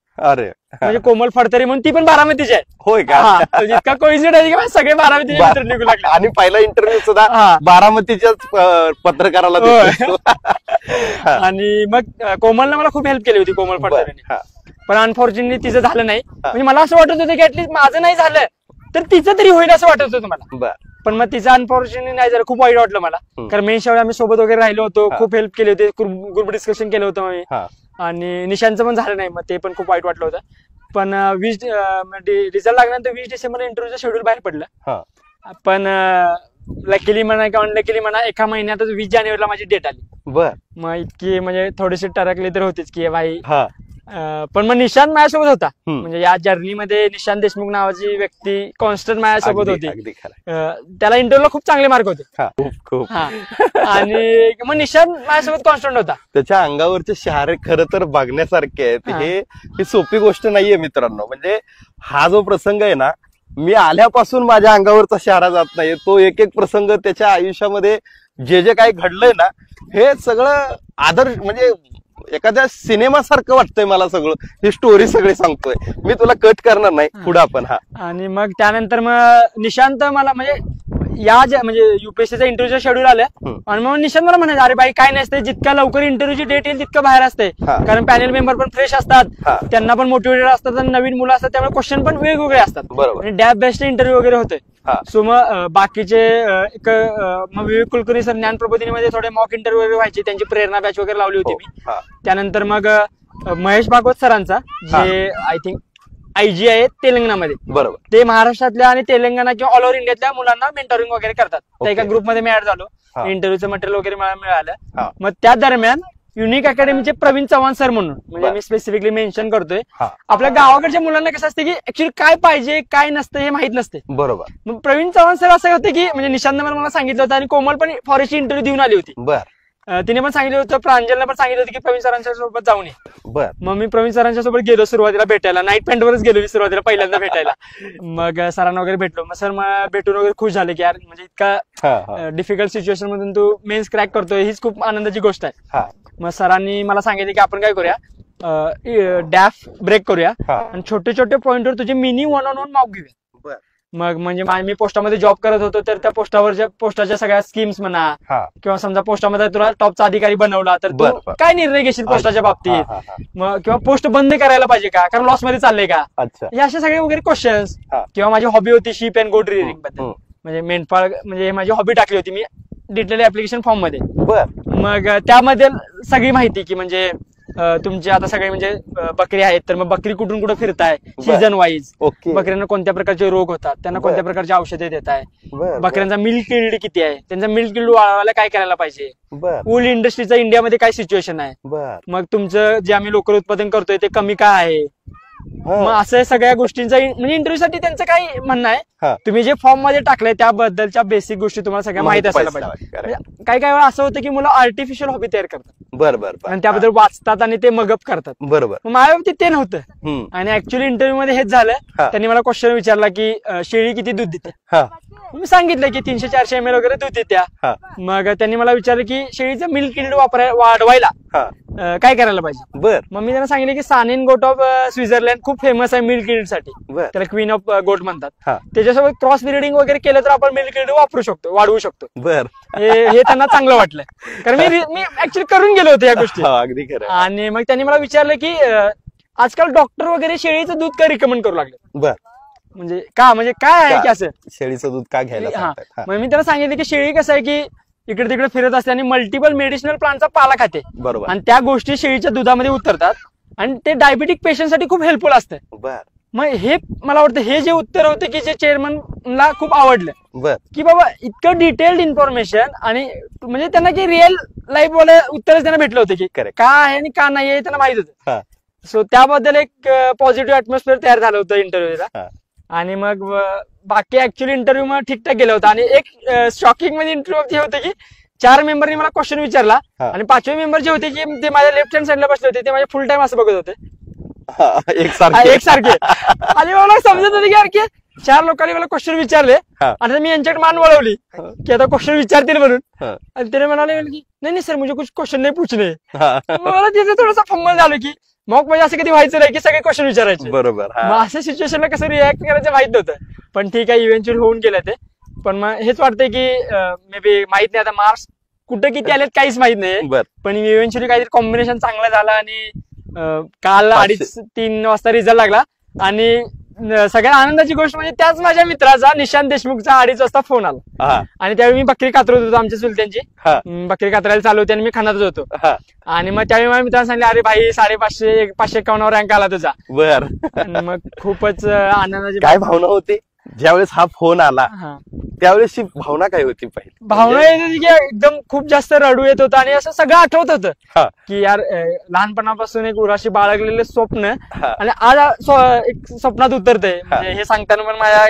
म्हणजे कोमल फडतरे म्हणून ती पण बारामतीची आहे. होय का? म्हणजे इतका कोइन्सिडेंट आहे की सगळे बारामतीचे मित्र निघू लागले. आणि पहिला इंटरव्ह्यू सुद्धा बारामतीच्याच पत्रकाराला देतो. आणि मग कोमलने मला खूप हेल्प केली होती, कोमल फडतरेने. पण अनफॉर्च्युनेटली तिचं झालं नाही. म्हणजे मला असं वाटत होतं की ऍटलीस्ट माझं नाही झालं तर तिचं तरी होईल असं वाटत होतं मला. पण मग तिचं अनफॉर्च्युनेटली नाही झालं. खूप वाईट वाटलं मला, कारण मेन शेवटी आम्ही सोबत वगैरे राहिलो होतो, खूप हेल्प केली होती, ग्रुप डिस्कशन केलं होतं मी. आणि निशांचं पण झालं नाही, मग ते पण खूप वाईट वाटलं होतं. पण रिझल्ट लागल्यानंतर 20 डिसेंबर इंटरव्ह्यूचं शेड्यूल बाहेर पडलं. पण लकीली म्हणा किंवा अनलकीली म्हणा, एका महिन्यातच 20 जानेवारीला माझी डेट आली. मग इतकी म्हणजे थोडीशी टरकली तर होतीच की भाई. पण मग निशांत माझ्यासोबत होता. म्हणजे या जर्नीमध्ये निशांत देशमुख नावाची व्यक्ती कॉन्स्टंट माझ्यासोबत होती. त्याला इंटरव्ह्यूला खूप चांगले मार्क होते खूप. आणि मग निशांत माझ्यासोबत कॉन्स्टंट होता. त्याच्या अंगावरचे शहारे खरं तर बघण्यासारखे आहेत. ही सोपी गोष्ट नाहीये मित्रांनो. म्हणजे हा जो प्रसंग आहे ना, मी आल्यापासून माझ्या अंगावरचा शहारा जात नाही. तो एक एक प्रसंग त्याच्या आयुष्यामध्ये जे जे काही घडलंय ना, हे सगळं आदर्श म्हणजे एखाद्या सिनेमासारखं वाटतंय मला. सगळं ही स्टोरी सगळी सांगतोय मी, तुला कट करणार नाही पुढे आपण. आणि मग त्यानंतर मग निशांत मला म्हणजे म्हणजे युपीएससीचा इंटरव्ह्यूचं शेड्यूल आलं. आणि मग निशांत मला म्हणायचं, अरे बाई काय नसते, जितक्या लवकर इंटरव्ह्यूची डेट येईल तितकं बाहेर असते, कारण पॅनल मेंबर पण फ्रेश असतात, त्यांना पण मोटिवेटेड असतात आणि नवीन मुलं असतात, त्यामुळे क्वेश्चन पण वेगवेगळे असतात. आणि डॅब बेस्ड इंटरव्ह्यू वगैरे होते. सो मग बाकीचे मग विवेक कुलकर्णी सर ज्ञान प्रबोधिनीमध्ये थोडे मॉक इंटरव्ह्यू वगैरे व्हायचे, त्यांची प्रेरणा बॅच वगैरे लावली होती मी. त्यानंतर मग महेश भागवत सरांचा, जे आय थिंक आयजी आहे तेलंगणामध्ये, बरोबर, ते महाराष्ट्रातल्या आणि तेलंगणा किंवा ऑल ओव्हर इंडियातल्या मुलांना मेंटोरिंग वगैरे करतात. त्या एका ग्रुपमध्ये मी ऍड झालो. इंटरव्ह्यूचं मटेरियल वगैरे मला मिळालं. मग त्या दरम्यान युनिक अकॅडमीचे प्रवीण चव्हाण सर म्हणून, म्हणजे मी स्पेसिफिकली मेन्शन करतोय, आपल्या गावाकडच्या मुलांना कसं असते की ऍक्च्युली काय पाहिजे काय नसतं हे माहित नसते. बरोबर. मग प्रवीण चव्हाण सर असं होते की म्हणजे निशांत मला सांगितलं होतं, आणि कोमल पण फॉरेस्टची इंटरव्ह्यू देऊन आली होती. तिने पण सांगितलं होतं, प्रांजलने पण सांगितलं होतं की प्रवीण सरांच्या सोबत जाऊन ये. मग मी प्रवीण सरांच्या सोबत गेलो सुरुवातीला भेटायला. नाईट पॅन्टवरच गेलो मी सुरुवातीला पहिल्यांदा भेटायला. मग सरांना वगैरे भेटलो. मग सर मला भेटून वगैरे खुश झाले की यार म्हणजे इतका डिफिकल्ट सिच्युएशन मधून तू मेन्स क्रॅक करतोय, हीच खूप आनंदाची गोष्ट आहे. मग सरांनी मला सांगितलं की आपण काय करूया, डॅफ ब्रेक करूया आणि छोटे छोटे पॉइंटवर तुझे मिनी 1-on-1 मॉक घेऊया. मग म्हणजे मी पोस्टामध्ये जॉब करत होतो, तर त्या पोस्टाच्या सगळ्या स्कीम्स म्हणा, किंवा समजा पोस्टामध्ये तुला टॉपचा अधिकारी बनवला तर तू काय निर्णय घेशील पोस्टाच्या बाबतीत, मग किंवा पोस्ट बंद करायला पाहिजे का, कारण लॉस मध्ये चाललंय का, हे असे सगळे वगैरे क्वेश्चन्स. किंवा माझी हॉबी होती शिप अँड गोट रिअरिंग बद्दल, म्हणजे मेंढपाळ म्हणजे माझी हॉबी टाकली होती मी डिटेल ऍप्लिकेशन फॉर्म मध्ये. मग त्यामध्ये सगळी माहिती की म्हणजे तुमचे आता सगळे म्हणजे बकरी आहेत, तर मग बकरी कुठून कुठं फिरताय सीझन वाईज, बकऱ्यांना कोणत्या प्रकारचे रोग होतात, त्यांना कोणत्या प्रकारचे औषधे देताय, बकऱ्यांचा मिल्क यील्ड किती आहे, त्यांचा मिल्क यील्ड वाढवायला काय करायला पाहिजे, वूल इंडस्ट्रीचा इंडियामध्ये काय सिच्युएशन आहे, मग तुमचं जे आम्ही लोकल उत्पादन करतोय ते कमी का आहे. मग असं सगळ्या गोष्टींचा म्हणजे इंटरव्ह्यूसाठी त्यांचं काय म्हणणं आहे, तुम्ही जे फॉर्म मध्ये टाकलंय त्याबद्दलच्या बेसिक गोष्टी तुम्हाला सगळ्या माहिती असायला पाहिजे. काही वेळा असं होतं की मुलं आर्टिफिशियल हॉबी तयार करतात, बरोबर, आणि त्याबद्दल वाचतात आणि ते मगअप करतात. बरोबर. माझ्या बाबतीत ते नव्हतं. आणि ऍक्च्युअली इंटरव्ह्यू मध्ये हेच झालं. त्यांनी मला क्वेश्चन विचारला की शेळी किती दूध देते. मी सांगितलं की 300-400 ml वगैरे दूध देत्या. मग त्यांनी मला विचारलं की शेळीचं मिल्क यील्ड वाढवायला काय करायला पाहिजे. मग मी त्यांना सांगितलं की सानेन गोट ऑफ स्वित्झर्लंड खूप फेमस आहे मिल्क यील्ड साठी, त्याला क्वीन ऑफ गोट म्हणतात. त्याच्यासोबत क्रॉस ब्रीडिंग वगैरे केलं तर आपण मिल्क यील्ड वापरू शकतो, वाढवू शकतो. हे त्यांना चांगलं वाटलं, कारण मी ऍक्च्युअली करून गेलो होतो या गोष्टी. अगदी खरं. आणि मग त्यांनी मला विचारलं की आजकाल डॉक्टर वगैरे शेळीचं दूध का रिकमेंड करू लागले, म्हणजे काय आहे की असं शेळीचं दूध का घ्यायला. मग मी त्यांना सांगितलं की शेळी कसं आहे की इकडे तिकडे फिरत असते आणि मल्टिपल मेडिसिनल प्लांटचा पाला खाते. बरोबर. आणि त्या गोष्टी शेळीच्या दुधामध्ये उतरतात आणि ते डायबिटिक पेशंटसाठी खूप हेल्पफुल असतं. मग हे मला वाटतं हे जे उत्तर होते की जे चेअरमनला खूप आवडलं, की बाबा इतकं डिटेल्ड इन्फॉर्मेशन, आणि म्हणजे त्यांना की रिअल लाईफ वाले उत्तरच त्यांना भेटलं होतं की का आहे आणि का नाही आहे त्यांना माहित होतं. सो त्याबद्दल एक पॉझिटिव्ह अॅटमॉस्फिअर तयार झालं होतं इंटरव्ह्यूला. आणि मग बाकी ऍक्च्युअली इंटरव्ह्यू मग ठीकठाक गेला होता. आणि एक शॉकिंग मध्ये इंटरव्ह्यू हे होतं की 4 मेंबरनी मला क्वेश्चन विचारला, आणि 5वे मेंबर जे होते की ते माझ्या लेफ्ट हँड साईडला बसले होते, ते माझ्या फुल टाइम असं बघत होते एकसारखे. आणि मला समजत होते की यार की 4 लोकांनी मला क्वेश्चन विचारले, आणि मी यांच्याकडे मान वळवली की आता क्वेश्चन विचारतील म्हणून. आणि त्याने म्हणाले की नाही सर मुझे कुछ क्वेश्चन नाही पूछने. मला तिथे थोडासा फंबल झालं की मग म्हणजे असं कधी व्हायचं नाही की सगळे क्वेश्चन विचारायचे. बरोबर. मग अशा सिच्युएशनला कसं रिॲक्ट करायचं माहित नव्हतं. पण ठीक आहे, इव्हेंच्युअली होऊन गेलं ते. पण मग हेच वाटतंय की मे बी माहित नाही आता मार्क्स कुठे किती आलेत काहीच माहित नाही. पण इव्हेंच्युअली काहीतरी कॉम्बिनेशन चांगलं झालं आणि काल 2:30-3 वाजता रिझल्ट लागला. आणि सगळ्यात आनंदाची गोष्ट म्हणजे त्याच माझ्या मित्राचा निशांत देशमुखचा 2:30 वाजता फोन आला. आणि त्यावेळी मी बकरी कातरत होतो आमच्या चुलत्यांची. बकरी कातरायला चालू होती आणि मी खानातच होतो. आणि मग त्यावेळी माझ्या मित्रांनी सांगितलं, अरे भाई 551 रँक आला तुझा. बर. मग खूपच आनंदाची काय भावना होती ज्यावेळेस हा फोन आला? त्यावेळेसची भावना काय होती? पहिली भावना येत होती की एकदम खूप जास्त रडू येत होतं आणि असं सगळं आठवत होतं की यार लहानपणापासून एक उराशी बाळगलेले स्वप्न आणि आज एक स्वप्नात उतरतंय. म्हणजे हे सांगताना पण माझ्या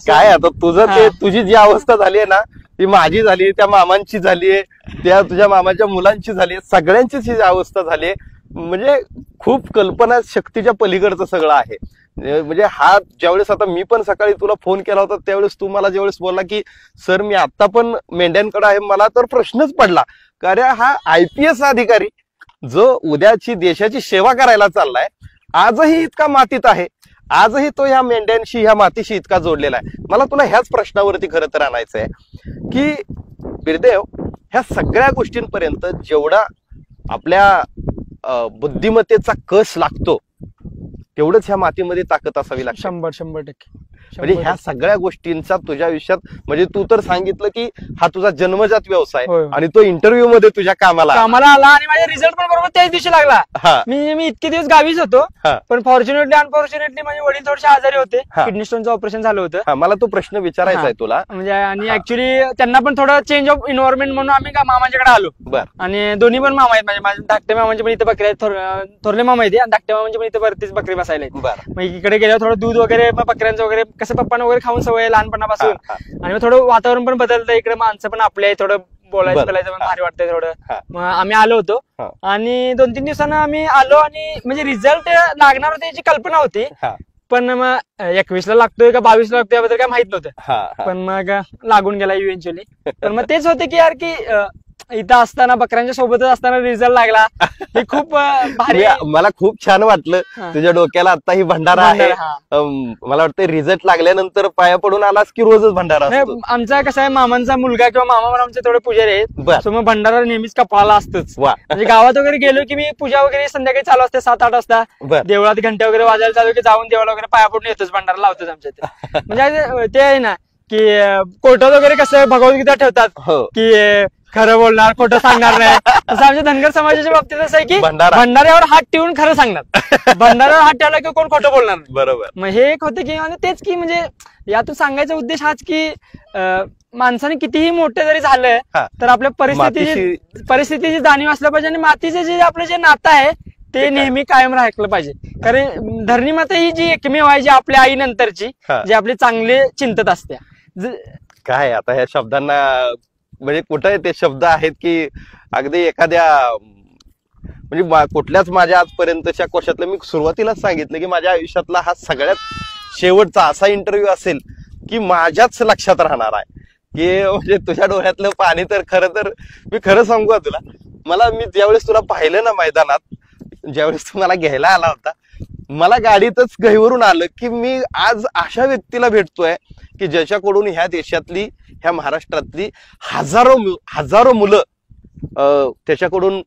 काय आता तुझं तुझी जी अवस्था झाली आहे ना ती माझी झाली, त्या मामांची झालीये, त्या तुझ्या मामाच्या मुलांची झाली, सगळ्यांचीच ही अवस्था झाली. म्हणजे खूप कल्पना शक्तीच्या पलीकडचं सगळं आहे. म्हणजे हा ज्यावेळेस आता मी पण सकाळी तुला फोन केला होता त्यावेळेस तू मला ज्यावेळेस बोलला की सर मी आता पण मेंढ्यांकडे आहे, मला तर प्रश्नच पडला कारण हा IPS अधिकारी जो उद्याची देशाची सेवा करायला चाललाय आजही इतका मातीत आहे, आजही तो ह्या मेंढ्यांशी ह्या मातीशी इतका जोडलेला आहे. मला तुला ह्याच प्रश्नावरती खरं तर आणायचं आहे की बिरदेव ह्या सगळ्या गोष्टींपर्यंत जेवढा आपल्या बुद्धिमत्तेचा कस लागतो तेवढंच ह्या मातीमध्ये ताकद असावी लागते. 100% म्हणजे ह्या सगळ्या गोष्टींचा तुझ्या आयुष्यात म्हणजे तू तर सांगितलं की हा तुझा जन्मजात व्यवसाय आणि तो इंटरव्ह्यू मध्ये तुझ्या कामाला आला आणि माझा रिझल्ट पण बरोबर त्याच दिवशी लागला. मी इतके दिवस गावीच होतो पण फॉर्च्युनेटली अनफॉर्च्युनेटली माझे वडील थोडेसे आजारी होते, किडनी स्टोनचं ऑपरेशन झालं होतं. मला तो प्रश्न विचारायचा आहे तुला म्हणजे आणि ऍक्च्युली त्यांना पण थोडं चेंज ऑफ इन्व्हायरमेंट म्हणून आम्ही मामांच्याकडे आलो. आणि दोन्ही पण मामा आहेत माझे धाकटे मामांचे पण इथे बकरी आहेत, थोरले मामा आहेत आणि धाकटे मामांचे पण इथे वरतीच बकरी बसायला आहेत. मग इकडे गेल्यावर थोडं दूध वगैरे बकऱ्यांचं वगैरे कसं पप्पांना वगैरे खाऊन सवय लहानपणापासून. आणि मग थोडं वातावरण पण बदलतं, इकडे माणसं पण आपले आहे, थोडं बोलायचं बोलायचं पण भारी वाटतंय थोडं. मग आम्ही आलो होतो आणि 2-3 दिवसानं आम्ही आलो आणि म्हणजे रिझल्ट लागणार होते याची कल्पना होती. पण मग 21ला लागतोय का 22ला लागतोय याबद्दल काय माहित नव्हतं. पण मग लागून गेला इव्हेंच्युअली. पण मग तेच होते की यार की इथं असताना बकऱ्यांच्या सोबतच असताना रिझल्ट लागला हे खूप भारी. मला खूप छान वाटलं. तुझ्या डोक्याला आता ही भंडारा आहे. मला वाटतं रिझल्ट लागल्यानंतर पाया पडून आलास की रोजच भंडारा असतो? आमचा कसा आहे मामांचा मुलगा किंवा मामा आमचे थोडे पुजारी आहेत, सो मग भंडारा नेहमीच कपाळाला असतोच. म्हणजे गावात वगैरे गेलो की मी पूजा वगैरे संध्याकाळी चालू असते 7-8 वाजता, देवळात घंटे वगैरे वाजायला चालू की जाऊन देवाला वगैरे पाया पडून येतोच, भंडारा लावतोच आमच्या इथे. म्हणजे ते आहे ना की कोर्टात वगैरे कसं भगवद्गीता ठेवतात की खरं बोलणार खोटं सांगणार नाही, तसं आमच्या धनगर समाजाच्या बाबतीत असं आहे की भंडाऱ्यावर हात ठेवून खरं सांगणार, भंडाऱ्यावर हात ठेवला की कोण खोटं बोलणार. बरोबर. मग हे एक होतं की आणि तेच की म्हणजे यातून सांगायचा उद्देश हाच की माणसाने कितीही मोठे जरी झालं तर आपल्या परिस्थितीची जाणीव असलं पाहिजे आणि मातीचं जे आपलं जे नातं आहे ते नेहमी कायम राखलं पाहिजे. कारण धरणी माता ही जी एकमेव आहे जी आपल्या आई नंतरची जी आपले चांगले चिंतत असते. काय आता ह्या शब्दांना म्हणजे कुठे ते शब्द आहेत की अगदी एखाद्या म्हणजे कुठल्याच माझ्या आजपर्यंतच्या कोशातलं मी सुरुवातीलाच सांगितलं की माझ्या आयुष्यातला हा सगळ्यात शेवटचा असा इंटरव्ह्यू असेल की माझ्याच लक्षात राहणार आहे की म्हणजे तुझ्या डोळ्यातलं पाणी तर मी खरं सांगू का तुला, मला मी ज्यावेळेस तुला पाहिलं ना मैदानात, ज्यावेळेस तू मला घ्यायला आला होता, मला गाडीतच गहीवरून आलं की मी आज अशा व्यक्तीला भेटतोय की ज्याच्याकडून ह्या देशातली ह्या महाराष्ट्रातली हजारो मुलं त्याच्याकडून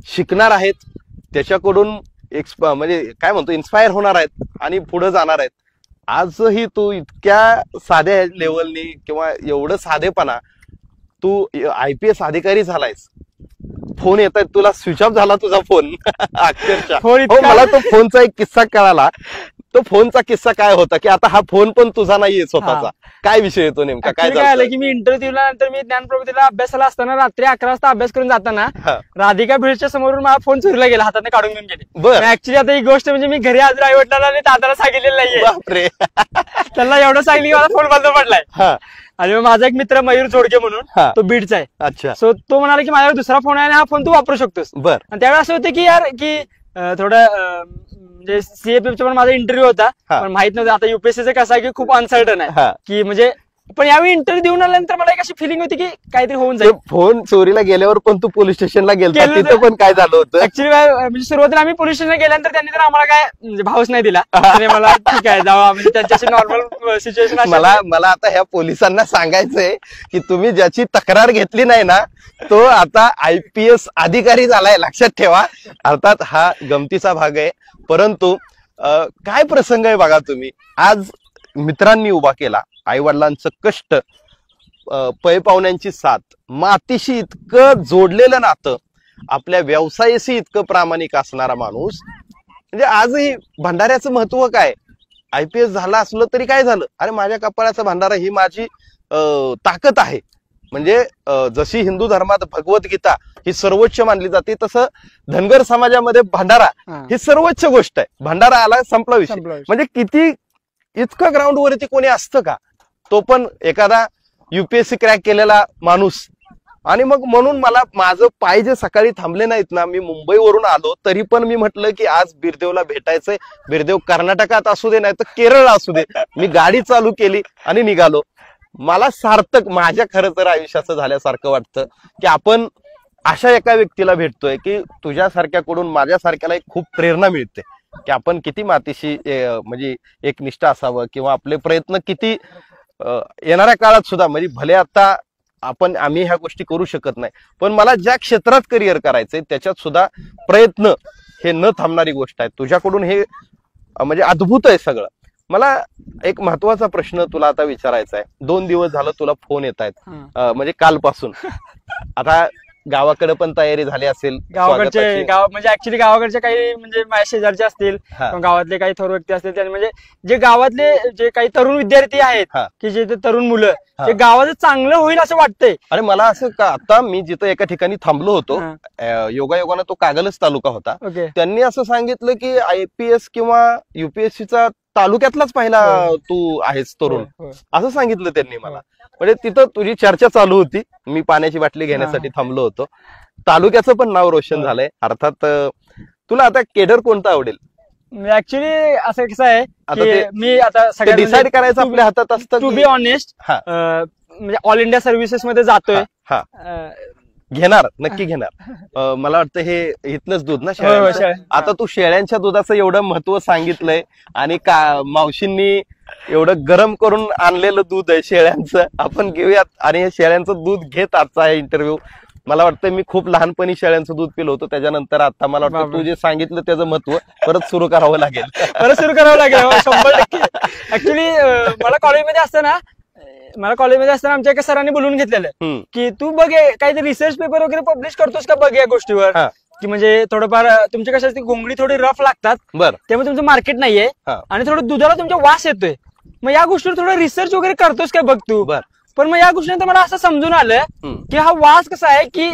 शिकणार आहेत, त्याच्याकडून म्हणजे काय म्हणतो इन्स्पायर होणार आहेत आणि पुढे जाणार आहेत. आजही तू इतक्या साध्या लेवलनी किंवा एवढं साधेपणा तू IPS अधिकारी झालायस. फोन येत आहेत तुला, स्विच ऑफ झाला तुझा फोन अक्षरशः. मला तो फोनचा एक किस्सा कळाला. तो फोनचा किस्सा काय होता की आता हा फोन पण तुझा नाहीये स्वतःचा, काय विषय येतो नेमका? काय झालं की मी इंटरव्ह्यू नंतर मी ज्ञानप्रबोधीला अभ्यासाला असताना रात्री 11 वाजता अभ्यास करून जाताना राधिका भिडच्या समोरून मला फोन चोरीला गेला, हाताने काढून घेऊन गेले. ऍक्च्युली आता ही गोष्ट म्हणजे मी घरी अजून आई-वडिलांना आणि दादाला सांगितलेलं नाहीये. त्यांना एवढं सांगितलं की मला फोन बंद पडलाय. आणि माझा एक मित्र मयूर जोडके म्हणून तो बीडचा आहे. अच्छा. सो तो म्हणाला की माझ्यावर दुसरा फोन आहे आणि हा फोन तू वापरू शकतोस. आणि त्यावेळेस असं होतं की यार की थोडं म्हणजे CFFचा पण माझा इंटरव्ह्यू होता पण माहित नव्हतं. आता UPSCचं कसं आहे की खूप अनसर्टन आहे की म्हणजे पण यावेळी इंटरव्ह्यू देऊन आल्यानंतर मला एक अशी फिलिंग होती की काहीतरी होऊन जाईल. फोन चोरीला गेल्यावर पण तू पोलीस स्टेशनला गेला, तिथं पण काय झालं होतं? ऍक्च्युली म्हणजे सुरुवातीला आम्ही पोलीस स्टेशनला गेल्यानंतर त्यांनी तर आम्हाला काय म्हणजे भावच नाही दिला. मला ठीक आहे जावा, म्हणजे त्यांच्याशी नॉर्मल सिच्युएशन. मला आता ह्या पोलिसांना सांगायचंय की तुम्ही ज्याची तक्रार घेतली नाही ना तो आता IPS अधिकारी झालाय, लक्षात ठेवा. अर्थात हा गमतीचा भाग आहे, परंतु काय प्रसंग आहे बघा तुम्ही. आज मित्रांनी उभा केला, आई वडिलांचं कष्ट, पै पाहुण्यांची साथ, मातीशी इतकं जोडलेलं नातं, आपल्या व्यवसायाशी इतकं प्रामाणिक असणारा माणूस. म्हणजे आजही भंडाऱ्याचं महत्व काय, IPS झाला असलं तरी काय झालं, अरे माझ्या कपाळाचा भंडारा ही माझी ताकद आहे. म्हणजे जशी हिंदू धर्मात भगवद्गीता ही सर्वोच्च मानली जाते, तसं धनगर समाजामध्ये भंडारा ही सर्वोच्च गोष्ट आहे. भंडारा आला संपला विषय. म्हणजे किती इतकं ग्राउंड वरती कोणी असतं का, तो पण एखादा UPSC क्रॅक केलेला माणूस. आणि मग म्हणून मला माझं पाय जे सकाळी थांबले नाहीत ना, मी मुंबईवरून आलो तरी पण मी म्हटलं की आज बिरदेवला भेटायचंय. बिरदेव कर्नाटकात असू दे नाही तर केरळ असू दे, मी गाडी चालू केली आणि निघालो. मला सार्थक माझ्या खरं तर आयुष्याचं झाल्यासारखं वाटतं की आपण अशा एका व्यक्तीला भेटतोय की तुझ्यासारख्याकडून माझ्यासारख्याला एक खूप प्रेरणा मिळते की आपण किती मातीशी म्हणजे एक निष्ठ असावं, किंवा आपले प्रयत्न किती येणाऱ्या काळात सुद्धा, म्हणजे भले आता आम्ही ह्या गोष्टी करू शकत नाही, पण मला ज्या क्षेत्रात करिअर करायचंय त्याच्यात सुद्धा प्रयत्न हे न थांबणारी गोष्ट आहे. तुझ्याकडून हे म्हणजे अद्भुत आहे सगळं. मला एक महत्वाचा प्रश्न तुला आता विचारायचा आहे. 2 दिवस झालं तुला फोन येत आहेत, म्हणजे कालपासून. आता गावाकडे पण तयारी झाली असेल, गावाकडचे म्हणजे ऍक्च्युली गावाकडचे काही म्हणजे माझ्या शेजारचे असतील, गावातले काही थोर व्यक्ती असतील, त्यांनी म्हणजे जे गावातले जे काही तरुण विद्यार्थी आहेत की जे तरुण मुलं, ते गावाचं चांगलं होईल असं वाटतंय. अरे मला असं का, आता मी जिथं एका ठिकाणी थांबलो होतो, योगायोगानं तो कागलच तालुका होता, त्यांनी असं सांगितलं की IPS किंवा UPSCचा तालुक्यातलाच पहिला तू आहेस तरुण, असं सांगितलं त्यांनी मला. म्हणजे तिथं तुझी चर्चा चालू होती, मी पाण्याची बाटली घेण्यासाठी थांबलो होतो. तालुक्याचं पण नाव रोशन झालंय. अर्थात तुला आता केडर कोणता आवडेल? ऍक्च्युली असं कसं आहे की मी आता सगळं डिसाईड करायचं आपल्या हातात असतं. टू बी ऑनेस्ट, म्हणजे ऑल इंडिया सर्व्हिसेस मध्ये जातोय, घेणार, नक्की घेणार. मला वाटतं हे इथलंच दूध ना शेळ्यांचं. आता तू शेळ्यांच्या दुधाचं एवढं महत्व सांगितलंय आणि मावशींनी एवढं गरम करून आणलेलं दूध आहे शेळ्यांचं, आपण घेऊयात. आणि हे शेळ्यांचं दूध घेत आजचा हा इंटरव्ह्यू. मला वाटतं मी खूप लहानपणी शेळ्यांचं दूध पिलं होतं, त्याच्यानंतर आता मला वाटतं तू जे सांगितलं त्याचं महत्व परत सुरू करावं लागेल. 100%. ऍक्च्युली मला कॉलेजमध्ये असताना आमच्या एका सरांनी बोलून घेतलेलं की तू बघ काहीतरी रिसर्च पेपर वगैरे पब्लिश करतोस का बघ या गोष्टीवर, की म्हणजे थोडंफार तुमच्या कशा असते घोंगडी थोडी रफ लागतात, त्यामुळे तुमचं मार्केट नाहीये आणि थोडं दुधाला तुमचा वास येतोय, मग या गोष्टीवर थोडं रिसर्च वगैरे करतोस का बघ तू. पण मग या गोष्टीनंतर मला असं समजून आलं की हा वास कसा आहे की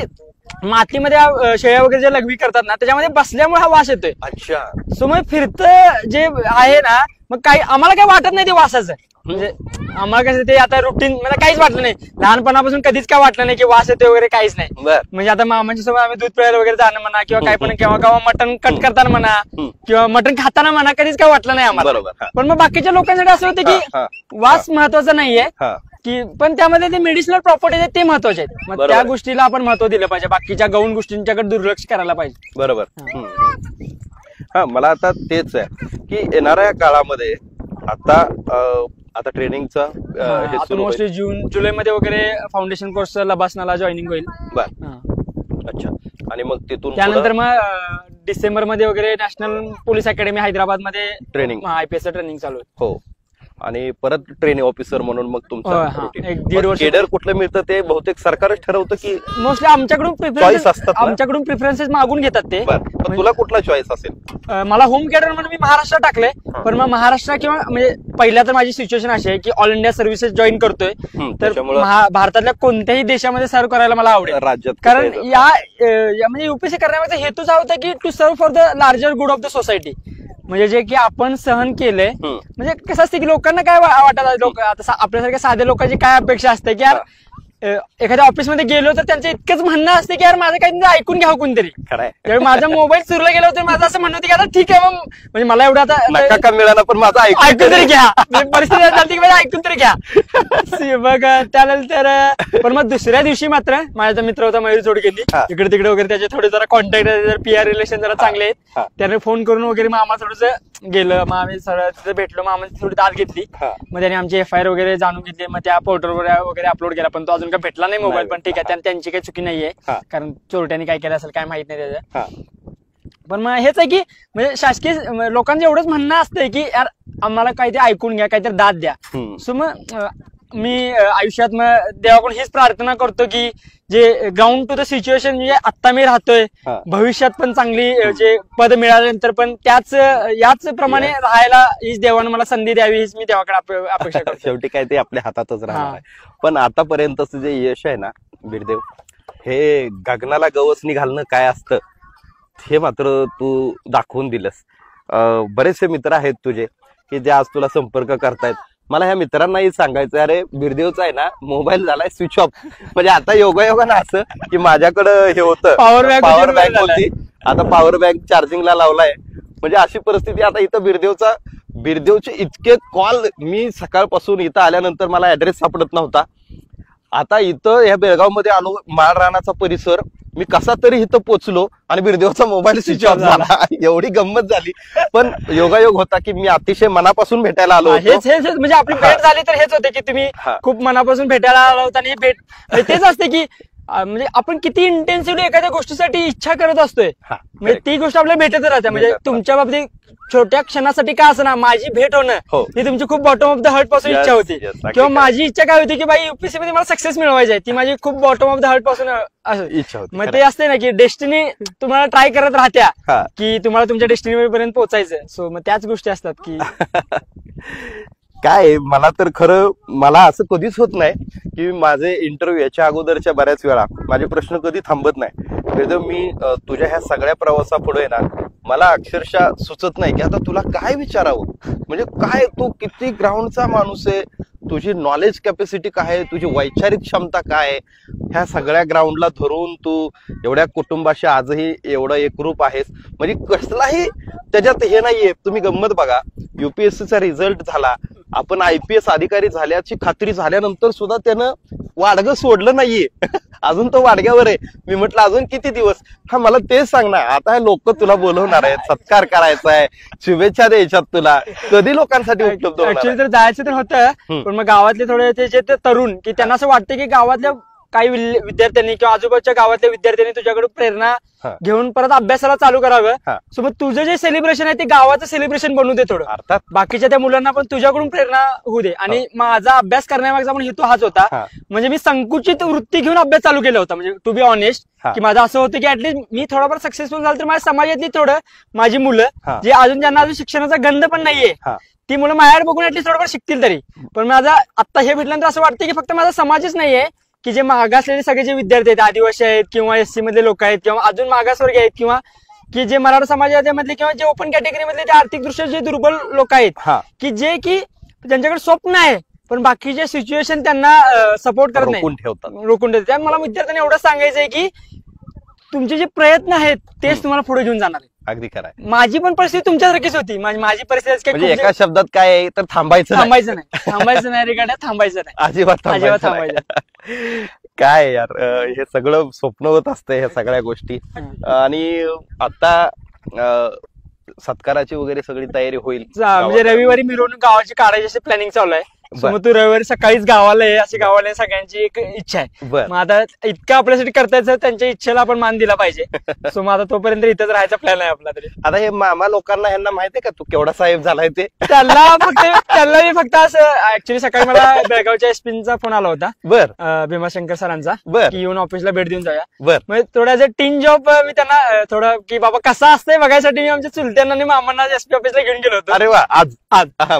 मातीमध्ये शेळ्या वगैरे जे लघवी करतात ना त्याच्यामध्ये बसल्यामुळे हा वास येतोय. अच्छा. सो मग फिरतं जे आहे ना, मग काही आम्हाला काही वाटत नाही ते वासाचं. म्हणजे आम्हाला कसं ते आता रुटीन मला काहीच वाटलं नाही, लहानपणापासून कधीच काय वाटलं नाही की वास येते वगैरे काहीच नाही. म्हणजे आता मामाच्या सोबत आम्ही दूध पिळायला वगैरे जाणं म्हणा, किंवा काही पण केव्हा मटण कट करताना म्हणा, किंवा मटण खाताना म्हणा, कधीच काय वाटलं नाही आम्हाला. पण मग बाकीच्या लोकांसाठी असं होतं की वास महत्वाचा नाहीये, की पण त्यामध्ये ते मेडिसिनल प्रॉपर्टीज आहेत ते महत्वाचे आहेत. मग त्या गोष्टीला आपण महत्व दिलं पाहिजे, बाकीच्या गौण गोष्टींच्याकडे दुर्लक्ष करायला पाहिजे. बरोबर. मला आता तेच आहे की येणाऱ्या काळामध्ये आता ट्रेनिंगचं मोस्टली जुलैमध्ये वगैरे फाउंडेशन कोर्स लबासनाला जॉईनिंग होईल. अच्छा. आणि मग तिथून त्यानंतर मग डिसेंबर मध्ये वगैरे नॅशनल पोलीस अकॅडमी हैदराबाद मध्ये ट्रेनिंग IPS ट्रेनिंग चालू आहे. हो. आणि परत ट्रेनिंग ऑफिसर म्हणून मग तुमचं 1-1.5 वर्ष केडर कुठलं मिळतं ते बहुतेक सरकारच ठरवतं की मोस्टली आमच्याकडून प्रिफरन्सेस मागून घेतात ते. तुला कुठला चॉईस असेल? मला होम केडर म्हणून मी महाराष्ट्र टाकलंय, पण मग महाराष्ट्र किंवा म्हणजे पहिल्या तर माझी सिच्युएशन अशी आहे की ऑल इंडिया सर्व्हिसेस जॉईन करतोय, तर भारतातल्या कोणत्याही देशामध्ये सर्व्ह करायला मला आवडेल राज्यात. कारण या म्हणजे UPSC करण्याचा हेतूच हा होता की to serve for the larger good of the society. म्हणजे जे की आपण सहन केलंय, म्हणजे कसं असतं की लोकांना काय वाटत, लोक आता आपल्यासारख्या साध्या लोकांची काय अपेक्षा असते की यार एखाद्या ऑफिसमध्ये गेलो तर त्यांचं इतकंच म्हणणं असते की यार माझं काहीतरी ऐकून घ्यावं कोणतरी. त्यावेळी माझा मोबाईल चुरला गेला होता माझं असं म्हणणं होतं की आता ठीक आहे मग म्हणजे मला एवढं आता का मिळाला पण माझं ऐकून तरी घ्या परिस्थिती चालते की ऐकून तरी घ्या. मग त्यानंतर पण मग दुसऱ्या दिवशी मात्र माझा मित्र होता मयूर जोडकेंनी इकडे तिकडे वगैरे त्याचे थोडे जरा कॉन्टॅक्ट पीआर रिलेशन जरा चांगले आहेत त्याने फोन करून वगैरे मग आम्हाला थोडंसं गेलं मग आम्ही सरळ तिथे भेटलो मग आम्ही थोडी दाद घेतली मग त्याने आमची FIR वगैरे जाणून घेतली मग त्या पोर्टलवर वगैरे अपलोड केला पण तो अजून काय भेटला नाही मोबाईल पण ठीक आहे त्यांची काही चुकी नाहीये कारण चोरट्याने काय केलं असेल काय माहित नाही त्याचं. पण मग हेच आहे की म्हणजे शासकीय लोकांचं एवढंच म्हणणं असतंय की यार आम्हाला काहीतरी ऐकून घ्या काहीतरी दाद द्या. सो मग मी आयुष्यात मग देवाकडून हीच प्रार्थना करतो की जे ग्राउंड टू द सिच्युएशन म्हणजे आता मी राहतोय भविष्यात पण चांगली जे पद मिळाल्यानंतर पण याच प्रमाणे राहायला हीच देवानं मला संधी द्यावी हीच मी देवाकडे अपेक्षा करतो. शेवटी काय ते आपल्या हातातच राहणार आहे. पण आतापर्यंतच जे यश आहे ना बिरदेव हे गगनाला गवसणी घालणं काय असतं हे मात्र तू दाखवून दिलंस. बरेचसे मित्र आहेत तुझे की जे आज तुला संपर्क करतायत. मला ह्या मित्रांनाही सांगायचं अरे बिरदेवचा आहे ना मोबाईल झालाय स्विच ऑफ म्हणजे आता योगायोगानं असं की माझ्याकडं हे होतं पॉवर बँक होती आता पॉवर बँक चार्जिंगला लावलाय म्हणजे अशी परिस्थिती आता इथं बिरदेवचे इतके कॉल मी सकाळपासून इथं आल्यानंतर मला ऍड्रेस सापडत नव्हता. आता इथं ह्या बेळगावमध्ये आलो माळ रानाचा परिसर मी कसा तरी इथं पोचलो आणि बिरदेवचा मोबाईल स्विच ऑफ झाला. एवढी गंमत झाली पण योगायोग होता की मी अतिशय मनापासून भेटायला आलो. हेच म्हणजे आपली भेट झाली तर हेच होते की तुम्ही खूप मनापासून भेटायला आला होता आणि भेट तेच असते की म्हणजे आपण किती इंटेन्सिव्हली एखाद्या गोष्टीसाठी इच्छा करत असतोय म्हणजे ती गोष्ट आपल्याला भेटत राहते. म्हणजे तुमच्या बाबतीत छोट्या क्षणासाठी काय असं ना माझी भेट होणं ही तुमची खूप बॉटम ऑफ द हार्ट पासून इच्छा होती किंवा माझी इच्छा काय होती की बाई UPSC मध्ये मला सक्सेस मिळवायची आहे ती माझी खूप बॉटम ऑफ द हार्ट पासून इच्छा होती. मग ते असते ना की डेस्टिनी तुम्हाला ट्राय करत राहत्या की तुम्हाला तुमच्या डेस्टिनी पर्यंत पोहोचायचं. सो मग त्याच गोष्टी असतात की काय मला तर खरं मला असं कधीच होत नाही की माझे इंटरव्ह्यू याच्या अगोदरच्या बऱ्याच वेळा माझे प्रश्न कधी थांबत नाही. मी तुझ्या ह्या सगळ्या प्रवासापुढे ना मला अक्षरशः सुचत नाही की आता तुला काय विचारावं म्हणजे काय तू किती ग्राउंडचा माणूस आहे तुझी नॉलेज कॅपॅसिटी काय आहे तुझी वैचारिक क्षमता काय आहे ह्या सगळ्या ग्राउंडला धरून तू एवढ्या कुटुंबाशी आजही एवढं एकरूप आहेस म्हणजे कसलाही त्याच्यात हे नाहीये. तुम्ही गंमत बघा UPSCचा रिझल्ट झाला आपण IPS अधिकारी झाल्याची खात्री झाल्यानंतर सुद्धा त्यानं वाडगं सोडलं नाहीये अजून तो वाडग्यावर आहे. मी म्हटलं अजून किती दिवस मला तेच सांग ना आता लोक तुला बोलवणार आहेत सत्कार करायचा आहे शुभेच्छा द्यायच्यात तुला कधी लोकांसाठी उपलब्ध ऍक्च्युअली तर जायचं तर होतं पण मग गावातले थोडे त्याचे तरुण की त्यांना असं वाटतं की गावातल्या काही विद्यार्थ्यांनी किंवा आजूबाजूच्या गावातल्या विद्यार्थ्यांनी तुझ्याकडून प्रेरणा घेऊन परत अभ्यासाला चालू करावं. सोबत तुझं जे सेलिब्रेशन आहे ते गावाचं सेलिब्रेशन बनवू दे थोडं अर्थात बाकीच्या त्या मुलांना पण तुझ्याकडून प्रेरणा होऊ दे. आणि माझा अभ्यास करण्यामागचा पण हेतू हाच होता म्हणजे मी संकुचित वृत्ती घेऊन अभ्यास चालू केला होता. म्हणजे टू बी ऑनेस्ट की माझं असं होतं की ऍटलीस्ट मी थोडाफार सक्सेसफुल झालं तर माझ्या समाजातली थोडं माझी मुलं जे अजून ज्यांना अजून शिक्षणाचा गंध पण नाहीये ती मुलं माझ्याकडे बघून ऍटलीस्ट थोडंफार शिकतील तरी. पण माझा आता हे भेटल्यानंतर असं वाटतं की फक्त माझा समाजच नाहीये की जे मागासलेले सगळे जे विद्यार्थी आहेत आदिवासी आहेत किंवा SC मधले लोक आहेत किंवा अजून मागासवर्गीय आहेत किंवा की जे मराठा समाजामधले किंवा जे ओपन कॅटेगरी मधले ते आर्थिकदृष्ट्या जे दुर्बल लोक आहेत की जे की ज्यांच्याकडे स्वप्न आहे पण बाकीचे सिच्युएशन त्यांना सपोर्ट करत नाही रोखून ठेवतात. त्यामुळे मला विद्यार्थ्यांना एवढं सांगायचंय की तुमचे जे प्रयत्न आहेत तेच तुम्हाला पुढे घेऊन जाणार आहे. अगदी खरं आहे. माझी पण परिस्थिती तुमच्यासारखीच होती माझी परिस्थिती एका शब्दात काय आहे तर थांबायचं नाही रिगाड्या थांबायचं नाही अजिबात थांबायचं काय यार हे सगळं स्वप्न होत असतंय ह्या सगळ्या गोष्टी. आणि आता सत्काराची वगैरे सगळी तयारी होईल म्हणजे रविवारी मिरवणूक गावाची काढायची असे प्लॅनिंग चालू आहे. मग तू रविवारी सकाळीच गावाला आहे अशी गावाला सगळ्यांची एक इच्छा आहे. मग आता इतकं आपल्यासाठी करतायचं त्यांच्या इच्छेला आपण मान दिला पाहिजे. सो मग आता तोपर्यंत इथंच राहायचा प्लॅन आहे आपला. तरी आता हे मामा लोकांना ह्यांना माहितीये का तू केवढा साहेब झालाय ते त्यांना मी फक्त असं ऍक्च्युली सकाळी मला बेळगावच्या SPचा फोन आला होता भीमाशंकर सरांचा की येऊन ऑफिसला भेट देऊन जाऊया. म्हणजे थोडा टीन जॉब मी त्यांना थोडं की बाबा कसा असतंय बघायसाठी मी आमच्या चुलत्यांना आणि मामांना SP ऑफिसला घेऊन गेलो होतो. अरे वा आज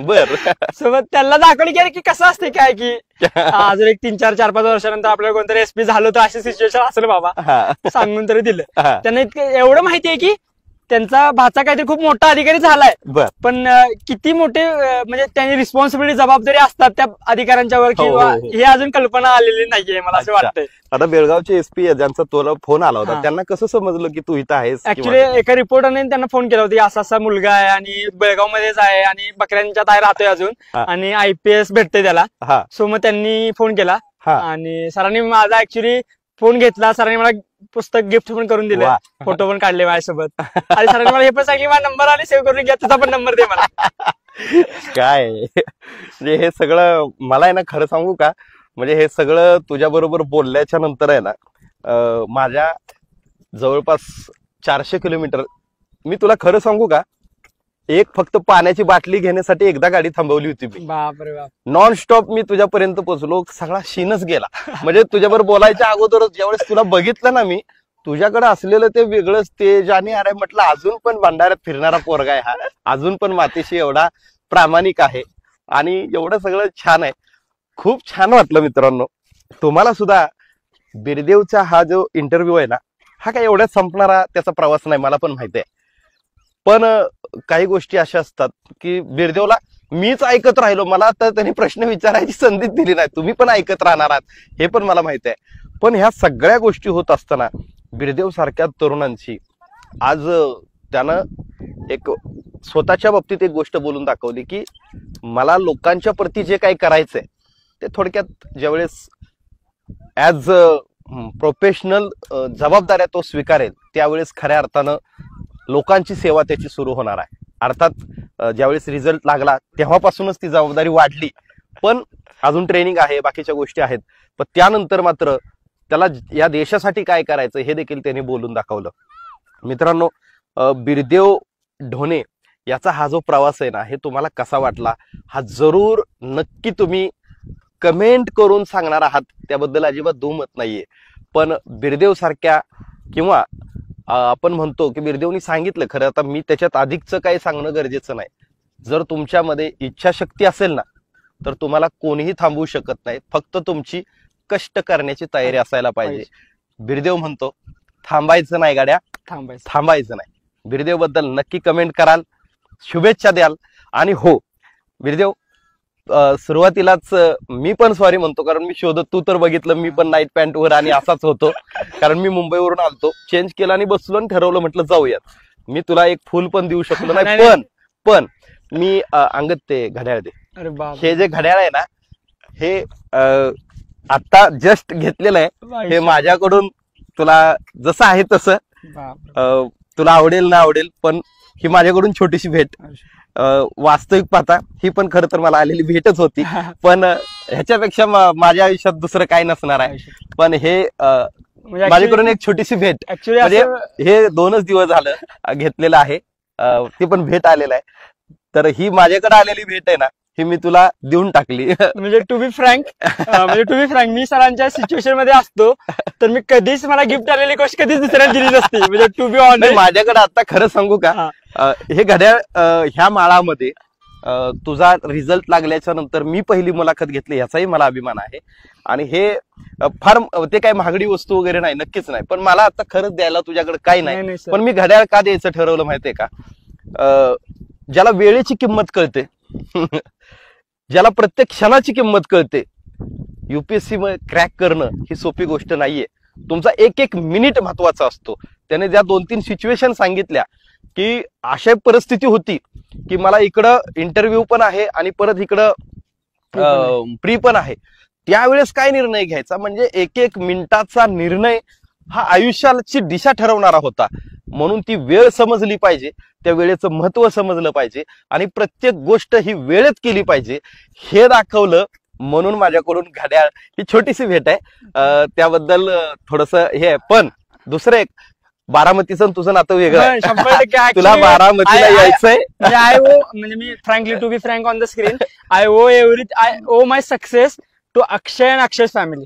बर सोबत त्यांना दाखवली की कसं असते काय की अजून एक 3-4-5 वर्षानंतर आपल्याला कोणतरी SP झालं तर अशी सिच्युएशन असेल बाबा सांगून तरी दिलं. त्यांना इतकं एवढं माहिती आहे की त्यांचा भाचा काहीतरी खूप मोठा अधिकारी झालाय, बर पण किती मोठे म्हणजे त्यांनी रिस्पॉन्सिबिलिटी जबाबदारी असतात त्या अधिकाऱ्यांच्यावर हो, किंवा हो. हे अजून कल्पना आलेली नाहीये मला असं अच्छा. वाटतंय. आता बेळगावचे एसपी ज्यांचा तुला फोन आला होता हा. त्यांना कसं समजलं की तू इथं आहेस ऍक्च्युली एका रिपोर्टरने त्यांना फोन केला होता की असा असा मुलगा आहे आणि बेळगाव मध्येच आहे आणि बकऱ्यांच्या ताई राहतोय अजून हा. आणि IPS भेटते त्याला. हा सो मग त्यांनी फोन केला हा आणि सरांनी माझा ऍक्च्युली फोन घेतला. सरांनी मला पुस्तक गिफ्ट पण करून दिलं, वा. फोटो पण काढले माझ्यासोबत आणि सरांनी मला हे पण सांगितलं माझा नंबर आणि सेव्ह करून घ्या, तुझा पण नंबर दे मला. काय म्हणजे हे सगळं मला आहे ना खरं सांगू का, म्हणजे हे सगळं तुझ्या बरोबर बोलल्याच्या नंतर आहे ना माझ्या जवळपास 400 किलोमीटर, मी तुला खरं सांगू का, एक फक्त पाण्याची बाटली घेण्यासाठी एकदा गाडी थांबवली होती मी. बापरे बाप. नॉन स्टॉप मी तुझ्यापर्यंत पोहोचलो, सगळा शीनच गेला. म्हणजे तुझ्याबरोबर बोलायच्या अगोदरच ज्यावेळेस तुला बघितलं ना मी, तुझ्याकडे असलेलं ते वेगळंच तेज आणि अरे म्हटलं अजून पण भंडाऱ्यात फिरणारा पोरगा आहे हा, अजून पण मातीशी एवढा प्रामाणिक आहे आणि एवढं सगळं छान आहे. खूप छान वाटलं मित्रांनो. तुम्हाला सुद्धा बिरदेवचा हा जो इंटरव्ह्यू आहे ना, हा काय एवढ्याच संपणारा त्याचा प्रवास नाही, मला पण माहिती आहे. पण काही गोष्टी अशा असतात की बिरदेवला मीच ऐकत राहिलो, मला तर त्यांनी प्रश्न विचारायची संधीच दिली नाही. तुम्ही पण ऐकत राहणार आहात हे पण मला माहिती आहे. पण ह्या सगळ्या गोष्टी होत असताना बिरदेव सारख्या तरुणांची आज त्यानं एक स्वतःच्या बाबतीत एक गोष्ट बोलून दाखवली की मला लोकांच्या प्रती जे काही करायचंय ते थोडक्यात ज्यावेळेस ऍज प्रोफेशनल जबाबदाऱ्या तो स्वीकारेल त्यावेळेस खऱ्या अर्थानं लोकांची सेवा त्याची सुरू होणार आहे. अर्थात ज्यावेळेस रिझल्ट लागला तेव्हापासूनच ती जबाबदारी वाढली, पण अजून ट्रेनिंग आहे, बाकीच्या गोष्टी आहेत. पण त्यानंतर मात्र त्याला या देशासाठी काय करायचं हे देखील त्याने बोलून दाखवलं. मित्रांनो, बिरदेव ढोणे याचा हा जो प्रवास आहे ना, हे तुम्हाला कसा वाटला हा जरूर नक्की तुम्ही कमेंट करून सांगणार आहात, त्याबद्दल अजिबात दुमत नाहीये. पण बिरदेव सारख्या किंवा आपण म्हणतो की बिरदेवनी सांगितलं, खरं आता मी त्याच्यात अधिकचं काही सांगणं गरजेचं नाही. जर तुमच्यामध्ये इच्छाशक्ती असेल ना तर तुम्हाला कोणीही थांबवू शकत नाही, फक्त तुमची कष्ट करण्याची तयारी असायला पाहिजे. बिरदेव म्हणतो थांबायचं नाही गाड्या, थांबायचं नाही. बिरदेव बद्दल नक्की कमेंट कराल, शुभेच्छा द्याल. आणि हो बिरदेव, सुरुवातीलाच मी पण सॉरी म्हणतो, कारण मी शोधत, तू तर बघितलं मी पण नाईट पॅन्ट वर आणि असाच होतो, कारण मी मुंबईवरून आलतो, चेंज केला आणि बसलो आणि ठरवलं म्हटलं जाऊयात. मी तुला एक फुल पण देऊ शकलो नाही, पण मी अंगत ते घड्याळ दे. हे जे घड्याळ आहे ना, हे आता जस्ट घेतलेलं आहे, हे माझ्याकडून तुला जसं आहे तसं तुला आवडेल ना आवडेल, पण ही माझ्याकडून छोटीशी भेट. वास्तविक पाहता ही पण खरं तर मला आलेली भेटच होती, पण ह्याच्यापेक्षा माझ्या आयुष्यात दुसरं काय नसणार आहे. पण हे माझ्याकडून एक छोटीशी भेट, म्हणजे हे 2च दिवस झालं घेतलेलं आहे, ती पण भेट आलेलं आहे. तर ही माझ्याकडे आलेली भेट आहे ना, ही मी तुला देऊन टाकली. म्हणजे टू बी फ्रँक मी सरांच्या सिच्युएशन मध्ये असतो तर मी कधीच मला गिफ्ट आलेली गोष्ट कधीच दुसऱ्याला दिली नसती. म्हणजे टू बी ऑनेस्ट माझ्याकडे आता खरं सांगू का, हे घड्याळ ह्या माळामध्ये तुझा रिझल्ट लागल्याच्या नंतर मी पहिली मुलाखत घेतली याचाही मला अभिमान आहे. आणि हे फार ते काही महागडी वस्तू वगैरे नाही, नक्कीच नाही, पण मला आता खरंच द्यायला तुझ्याकडे काही नाही. पण मी घड्याळ का द्यायचं ठरवलं माहितीये का, ज्याला वेळेची किंमत कळते, ज्याला प्रत्येक क्षणाची किंमत कळते, युपीएससी क्रॅक करणं ही सोपी गोष्ट नाहीये. तुमचा एक एक मिनिट महत्वाचा असतो. त्याने ज्या 2-3 सिच्युएशन सांगितल्या की अशा परिस्थिती होती की मला इकडं इंटरव्ह्यू पण आहे आणि परत इकडं प्री पण आहे, त्यावेळेस काय निर्णय घ्यायचा, म्हणजे एक एक मिनिटाचा निर्णय हा आयुष्याची दिशा ठरवणारा होता. म्हणून ती वेळ समजली पाहिजे, त्या वेळेचं महत्व समजलं पाहिजे आणि प्रत्येक गोष्ट ही वेळेत केली पाहिजे हे दाखवलं. म्हणून माझ्याकडून घड्याळ ही छोटीशी भेट आहे, त्याबद्दल थोडस हे आहे. पण दुसरं एक, बारामतीचं तुझं नातं वेगळं आहे. 100% तुला बारामतीला यायचंय. म्हणजे मी frankly to be frank on the screen, I owe my success to Akshay and Akshay family.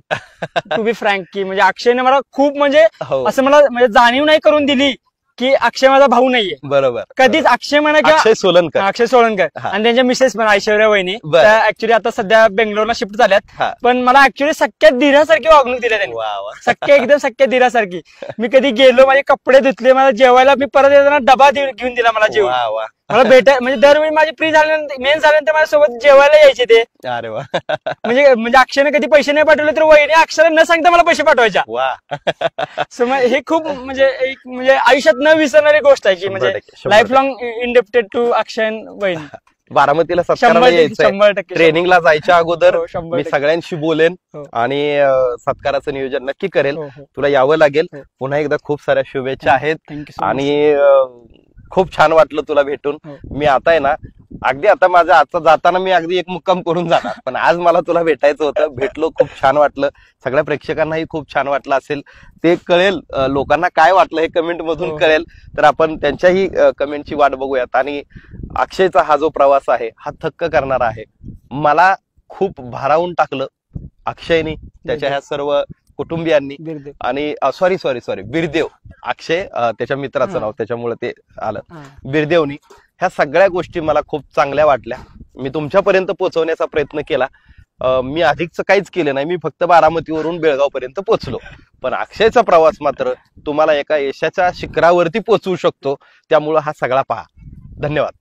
To be frank की म्हणजे अक्षयने मला खूप म्हणजे असं मला म्हणजे जाणीव नाही करून दिली की अक्षय माझा भाऊ नाहीये. बरोबर. कधीच अक्षय म्हणा किंवा अक्षय सोलनकर. अक्षय सोळंकर आणि त्यांच्या मिसेस पण ऐश्वर्या वहिनी बरं. त्या ऍक्च्युली आता सध्या बेंगलोरला शिफ्ट झाल्यात. हा. पण मला ऍक्च्युली सख्या धीरासारखी वागणूक दिली त्यांनी. वा वा. सख्या एकदम सख्या धीरासारखी. मी कधी गेलो माझे कपडे धुतले, मला जेवायला मी परत येताना डबा घेऊन दिला मला जेवण. वा वा. मला म्हणजे दरवेळी माझी फ्री झाल्यानंतर मेन झाल्यानंतर माझ्यासोबत जेवायला यायचे ते. अरे वा. म्हणजे अक्षयने कधी पैसे नाही पाठवले तर वहिनी अक्षराला न सांगता मला पैसे पाठवायच्या. वा. सो हे खूप म्हणजे आयुष्यात न विसरणारी गोष्ट आहे की म्हणजे 100%. लाईफ लॉंग इंडेप्टेड टू अक्षय वहिनी. बारामतीला सत्काराला यायचंय. 100% ट्रेनिंगला जायच्या अगोदर हो, 100% मी सगळ्यांशी बोलेन हो. आणि सत्काराचं नियोजन नक्की करेल. हो, हो. तुला यावं लागेल. हो. पुन्हा एकदा खूप साऱ्या शुभेच्छा आहेत. Thank you so much. आणि खूप छान वाटलं तुला भेटून. हो. मी आता आहे ना अगदी आता माझ्या आजचा जाताना मी अगदी एक मुक्काम करून जाणार, पण आज मला तुला भेटायचं होतं. भेटलो, खूप छान वाटलं. सगळ्या प्रेक्षकांनाही खूप छान वाटलं असेल. ते कळेल, लोकांना काय वाटलं हे कमेंट मधून हो. कळेल. तर आपण त्यांच्याही कमेंटची वाट बघूयात. आणि अक्षयचा हा जो प्रवास आहे हा थक्क करणारा आहे. मला खूप भारावून टाकलं अक्षयनी, त्याच्या ह्या सर्व कुटुंबियांनी. बिरदेव. आणि सॉरी बिरदेव. अक्षय त्याच्या मित्राचं हा. नाव, त्याच्यामुळे ते आलं. हा. बिरदेवनी. ह्या सगळ्या गोष्टी मला खूप चांगल्या वाटल्या. मी तुमच्यापर्यंत पोहोचवण्याचा प्रयत्न केला. मी अधिकच काहीच केलं नाही. मी फक्त बारामतीवरून बेळगाव पर्यंत पोहोचलो. पण अक्षयचा प्रवास मात्र तुम्हाला एका यशाच्या शिखरावरती पोहोचवू शकतो. त्यामुळं हा सगळा पहा. धन्यवाद.